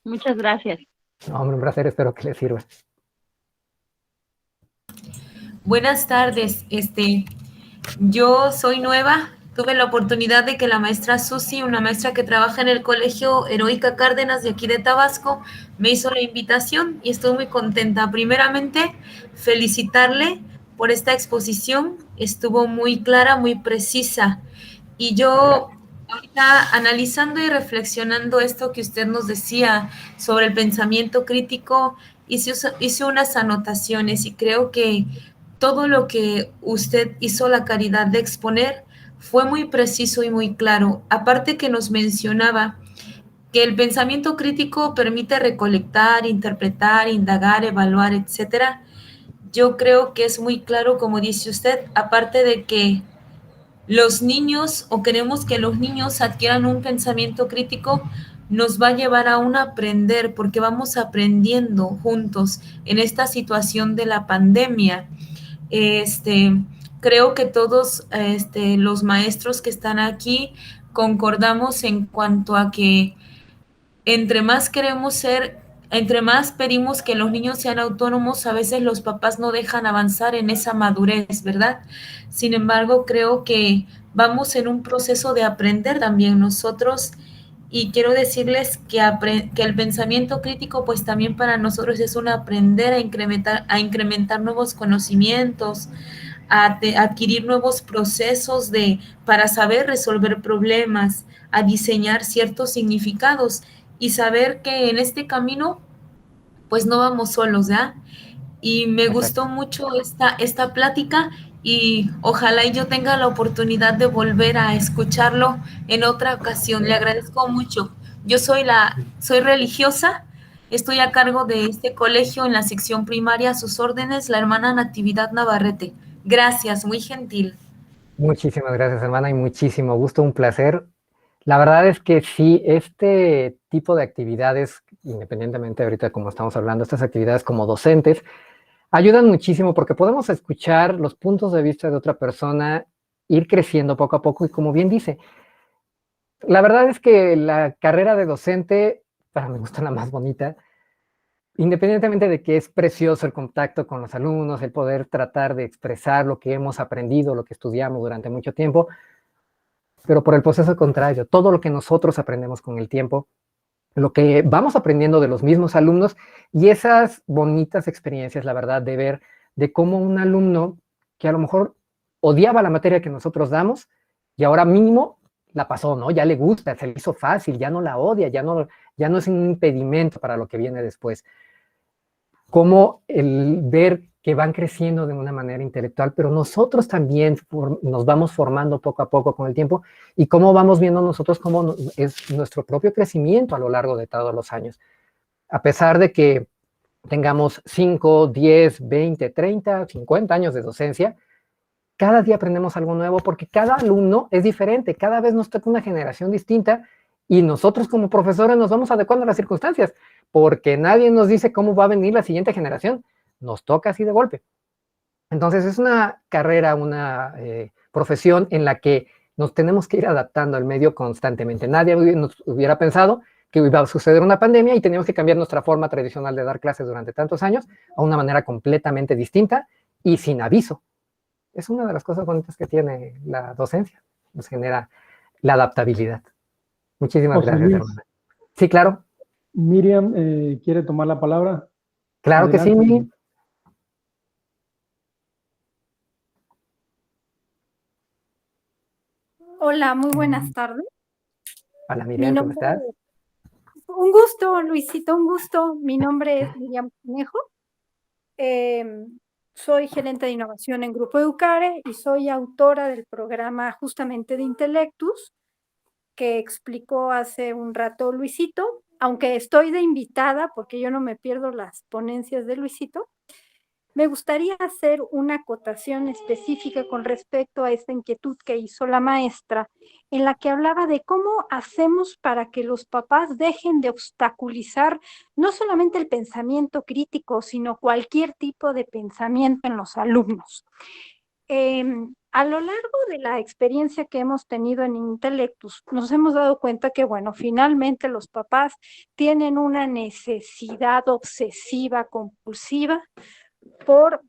Speaker 6: Muchas gracias.
Speaker 2: No, hombre, un placer, espero que les sirva.
Speaker 1: Buenas tardes, yo soy nueva, tuve la oportunidad de que la maestra Susi, una maestra que trabaja en el colegio Heroica Cárdenas de aquí de Tabasco, me hizo la invitación y estoy muy contenta. Primeramente, felicitarle por esta exposición, estuvo muy clara, muy precisa, y yo ahorita analizando y reflexionando esto que usted nos decía sobre el pensamiento crítico, hice unas anotaciones y creo que todo lo que usted hizo la caridad de exponer fue muy preciso y muy claro. Aparte que nos mencionaba que el pensamiento crítico permite recolectar, interpretar, indagar, evaluar, etcétera. Yo creo que es muy claro, como dice usted, aparte de que los niños, o queremos que los niños adquieran un pensamiento crítico, nos va a llevar a un aprender, porque vamos aprendiendo juntos en esta situación de la pandemia. Creo que todos los maestros que están aquí concordamos en cuanto a que entre más queremos ser entre más pedimos que los niños sean autónomos, a veces los papás no dejan avanzar en esa madurez, ¿verdad? Sin embargo, creo que vamos en un proceso de aprender también nosotros y quiero decirles que el pensamiento crítico pues también para nosotros es un aprender a incrementar nuevos conocimientos, adquirir nuevos procesos para saber resolver problemas, a diseñar ciertos significados y saber que en este camino pues no vamos solos, ¿ya? Y me
Speaker 2: Exacto.
Speaker 1: gustó mucho esta plática y ojalá y yo tenga la oportunidad de volver a escucharlo en otra ocasión. Le agradezco mucho. Yo soy religiosa, estoy a cargo de este colegio en la sección primaria, a sus órdenes, la hermana Natividad Navarrete. Gracias, muy gentil.
Speaker 2: Muchísimas gracias, hermana, y muchísimo gusto, un placer. La verdad es que sí, este tipo de actividades, independientemente ahorita como estamos hablando, estas actividades como docentes, ayudan muchísimo porque podemos escuchar los puntos de vista de otra persona, ir creciendo poco a poco y como bien dice, la verdad es que la carrera de docente, para mi gusto la más bonita, independientemente de que es precioso el contacto con los alumnos, el poder tratar de expresar lo que hemos aprendido, lo que estudiamos durante mucho tiempo, pero por el proceso contrario, todo lo que nosotros aprendemos con el tiempo, lo que vamos aprendiendo de los mismos alumnos y esas bonitas experiencias, la verdad, de ver de cómo un alumno que a lo mejor odiaba la materia que nosotros damos y ahora mínimo la pasó, ¿no? Ya le gusta, se le hizo fácil, ya no la odia, ya no es un impedimento para lo que viene después. Cómo el ver que van creciendo de una manera intelectual, pero nosotros también nos vamos formando poco a poco con el tiempo y cómo vamos viendo nosotros cómo es nuestro propio crecimiento a lo largo de todos los años. A pesar de que tengamos 5, 10, 20, 30, 50 años de docencia, cada día aprendemos algo nuevo porque cada alumno es diferente, cada vez nos toca una generación distinta y nosotros como profesores nos vamos adecuando a las circunstancias, porque nadie nos dice cómo va a venir la siguiente generación, nos toca así de golpe. Entonces es una carrera, una profesión en la que nos tenemos que ir adaptando al medio constantemente. Nadie nos hubiera pensado que iba a suceder una pandemia y teníamos que cambiar nuestra forma tradicional de dar clases durante tantos años a una manera completamente distinta y sin aviso. Es una de las cosas bonitas que tiene la docencia, nos genera la adaptabilidad. Muchísimas
Speaker 3: José
Speaker 2: gracias,
Speaker 3: Luis,
Speaker 2: hermana. Sí, claro,
Speaker 3: Miriam quiere tomar la palabra.
Speaker 2: claro que sí,
Speaker 3: Adelante.
Speaker 2: Miri.
Speaker 7: Hola, muy buenas tardes.
Speaker 2: Hola,
Speaker 7: Mi
Speaker 2: Miriam, ¿cómo
Speaker 7: nombre
Speaker 2: estás?
Speaker 7: un gusto, Luisito, un gusto. Mi nombre es Miriam Conejo. Soy gerente de innovación en Grupo Educare y soy autora del programa justamente de Intellectus que explicó hace un rato Luisito, aunque estoy de invitada porque yo no me pierdo las ponencias de Luisito. Me gustaría hacer una acotación específica con respecto a esta inquietud que hizo la maestra, en la que hablaba de cómo hacemos para que los papás dejen de obstaculizar no solamente el pensamiento crítico, sino cualquier tipo de pensamiento en los alumnos. A lo largo de la experiencia que hemos tenido en Intellectus, nos hemos dado cuenta que, bueno, finalmente los papás tienen una necesidad obsesiva, compulsiva, por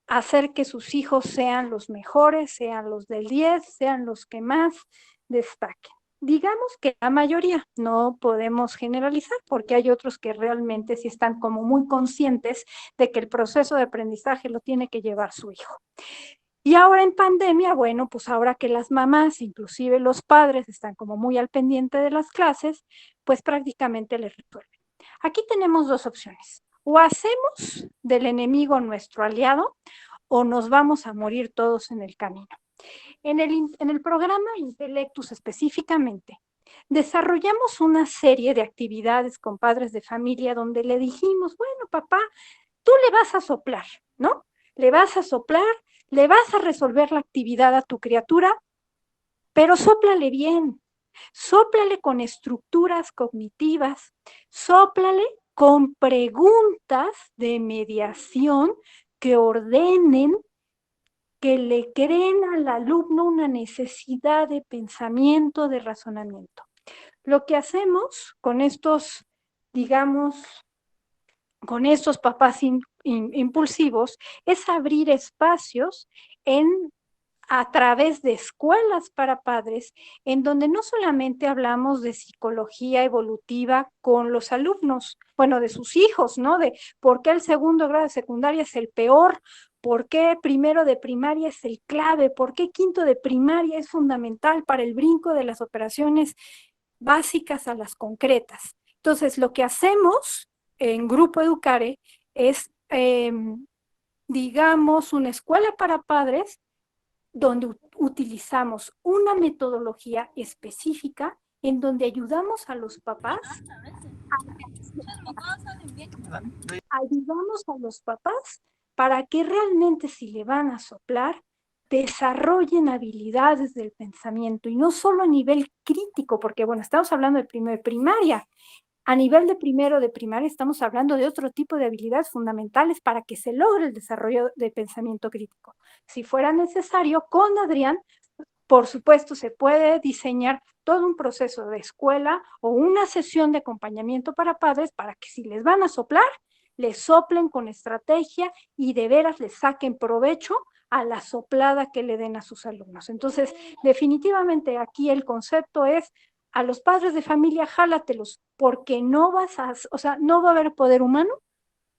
Speaker 7: hacer que sus hijos sean los mejores, sean los del 10, sean los que más destaquen. Digamos que la mayoría, no podemos generalizar porque hay otros que realmente sí están como muy conscientes de que el proceso de aprendizaje lo tiene que llevar su hijo. Y ahora en pandemia, bueno, pues ahora que las mamás, inclusive los padres, están como muy al pendiente de las clases, pues prácticamente les resuelven. Aquí tenemos dos opciones. O hacemos del enemigo nuestro aliado o nos vamos a morir todos en el camino. En el programa Intellectus específicamente, desarrollamos una serie de actividades con padres de familia donde le dijimos, bueno, papá, tú le vas a soplar, ¿no? Le vas a soplar, le vas a resolver la actividad a tu criatura, pero sóplale bien, sóplale con estructuras cognitivas, sóplale con preguntas de mediación que ordenen, que le creen al alumno una necesidad de pensamiento, de razonamiento. Lo que hacemos con estos, digamos, con estos papás impulsivos es abrir espacios a través de escuelas para padres, en donde no solamente hablamos de psicología evolutiva con los alumnos, bueno, de sus hijos, ¿no? De por qué el segundo grado de secundaria es el peor, por qué primero de primaria es el clave, por qué quinto de primaria es fundamental para el brinco de las operaciones básicas a las concretas. Entonces, lo que hacemos en Grupo Educare es, digamos, una escuela para padres donde utilizamos una metodología específica en donde ayudamos a los papás, para que realmente si le van a soplar, desarrollen habilidades del pensamiento y no solo a nivel crítico, porque bueno, estamos hablando de primero de primaria. A nivel de primero de primaria estamos hablando de otro tipo de habilidades fundamentales para que se logre el desarrollo de pensamiento crítico. Si fuera necesario, con Adrián, por supuesto, se puede diseñar todo un proceso de escuela o una sesión de acompañamiento para padres para que si les van a soplar, les soplen con estrategia y de veras les saquen provecho a la soplada que le den a sus alumnos. Entonces, definitivamente aquí el concepto es a los padres de familia, jálatelos, porque no no va a haber poder humano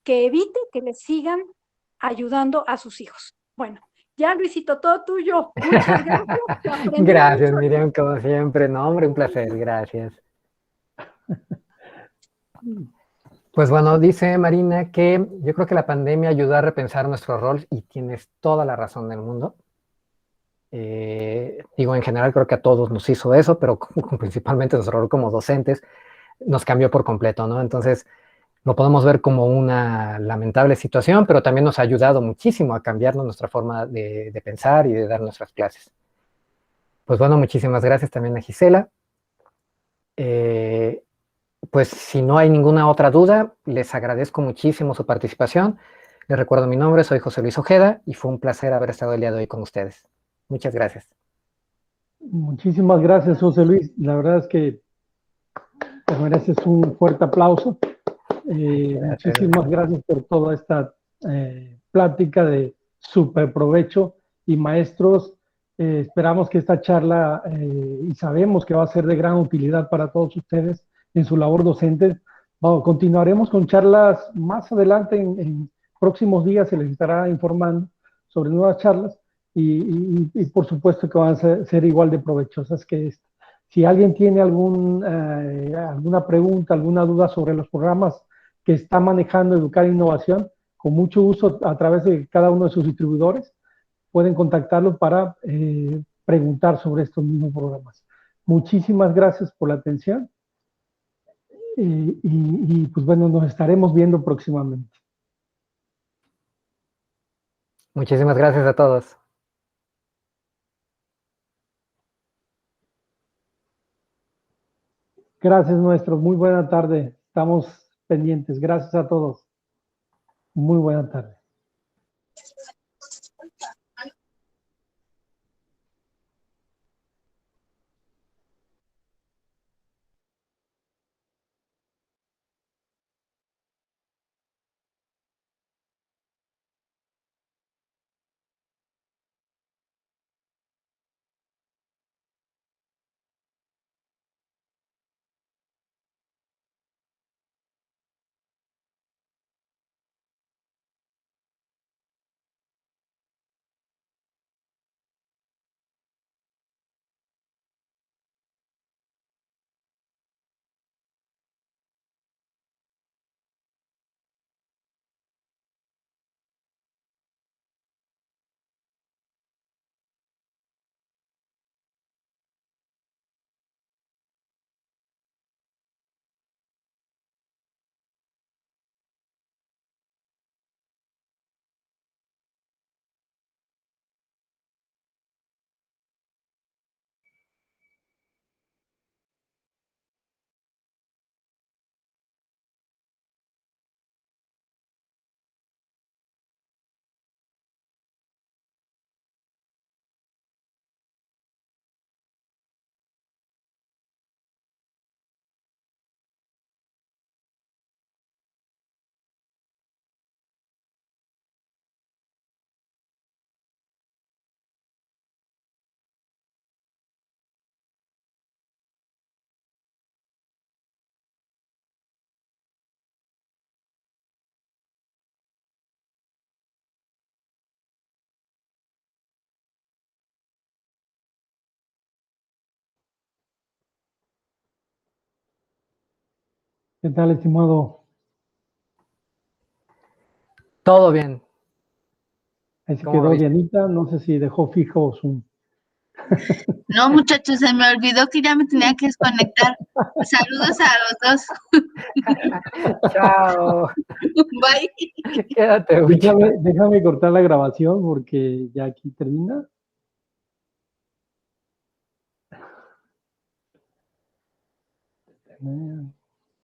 Speaker 7: que evite que les sigan ayudando a sus hijos. Bueno, ya Luisito, todo tuyo. Muchas gracias.
Speaker 2: Gracias, Miriam, como siempre. No, hombre, un placer, gracias. Pues bueno, dice Marina que yo creo que la pandemia ayudó a repensar nuestro rol y tienes toda la razón del mundo. Digo, en general creo que a todos nos hizo eso, pero principalmente nuestro rol como docentes nos cambió por completo, ¿no? Entonces, lo podemos ver como una lamentable situación, pero también nos ha ayudado muchísimo a cambiarnos nuestra forma de pensar y de dar nuestras clases. Pues bueno, muchísimas gracias también a Gisela. Pues si no hay ninguna otra duda, les agradezco muchísimo su participación. Les recuerdo mi nombre, soy José Luis Ojeda y fue un placer haber estado el día de hoy con ustedes. Muchas gracias.
Speaker 3: Muchísimas gracias, José Luis. La verdad es que te mereces un fuerte aplauso. Muchísimas gracias por toda esta plática de súper provecho. Y maestros, esperamos que esta charla, y sabemos que va a ser de gran utilidad para todos ustedes en su labor docente. Bueno, continuaremos con charlas más adelante, en próximos días se les estará informando sobre nuevas charlas y por supuesto que van a ser igual de provechosas que esta. Si alguien tiene alguna pregunta, alguna duda sobre los programas que está manejando Educar Innovación, con mucho gusto a través de cada uno de sus distribuidores, pueden contactarlo para preguntar sobre estos mismos programas. Muchísimas gracias por la atención y pues bueno, nos estaremos viendo próximamente.
Speaker 2: Muchísimas gracias a todos.
Speaker 3: Gracias, maestros. Muy buena tarde. Estamos pendientes. Gracias a todos. Muy buena tarde. ¿Qué tal, estimado?
Speaker 2: Todo bien.
Speaker 3: Ahí se
Speaker 2: ¿Cómo
Speaker 3: quedó
Speaker 2: lo viste?
Speaker 3: Dianita, no sé si dejó fijo Zoom.
Speaker 8: No, muchachos, se me olvidó que ya me tenía que desconectar. Saludos a los dos.
Speaker 2: Chao.
Speaker 8: Bye.
Speaker 2: Quédate, mucho.
Speaker 3: Déjame cortar la grabación porque ya aquí termina.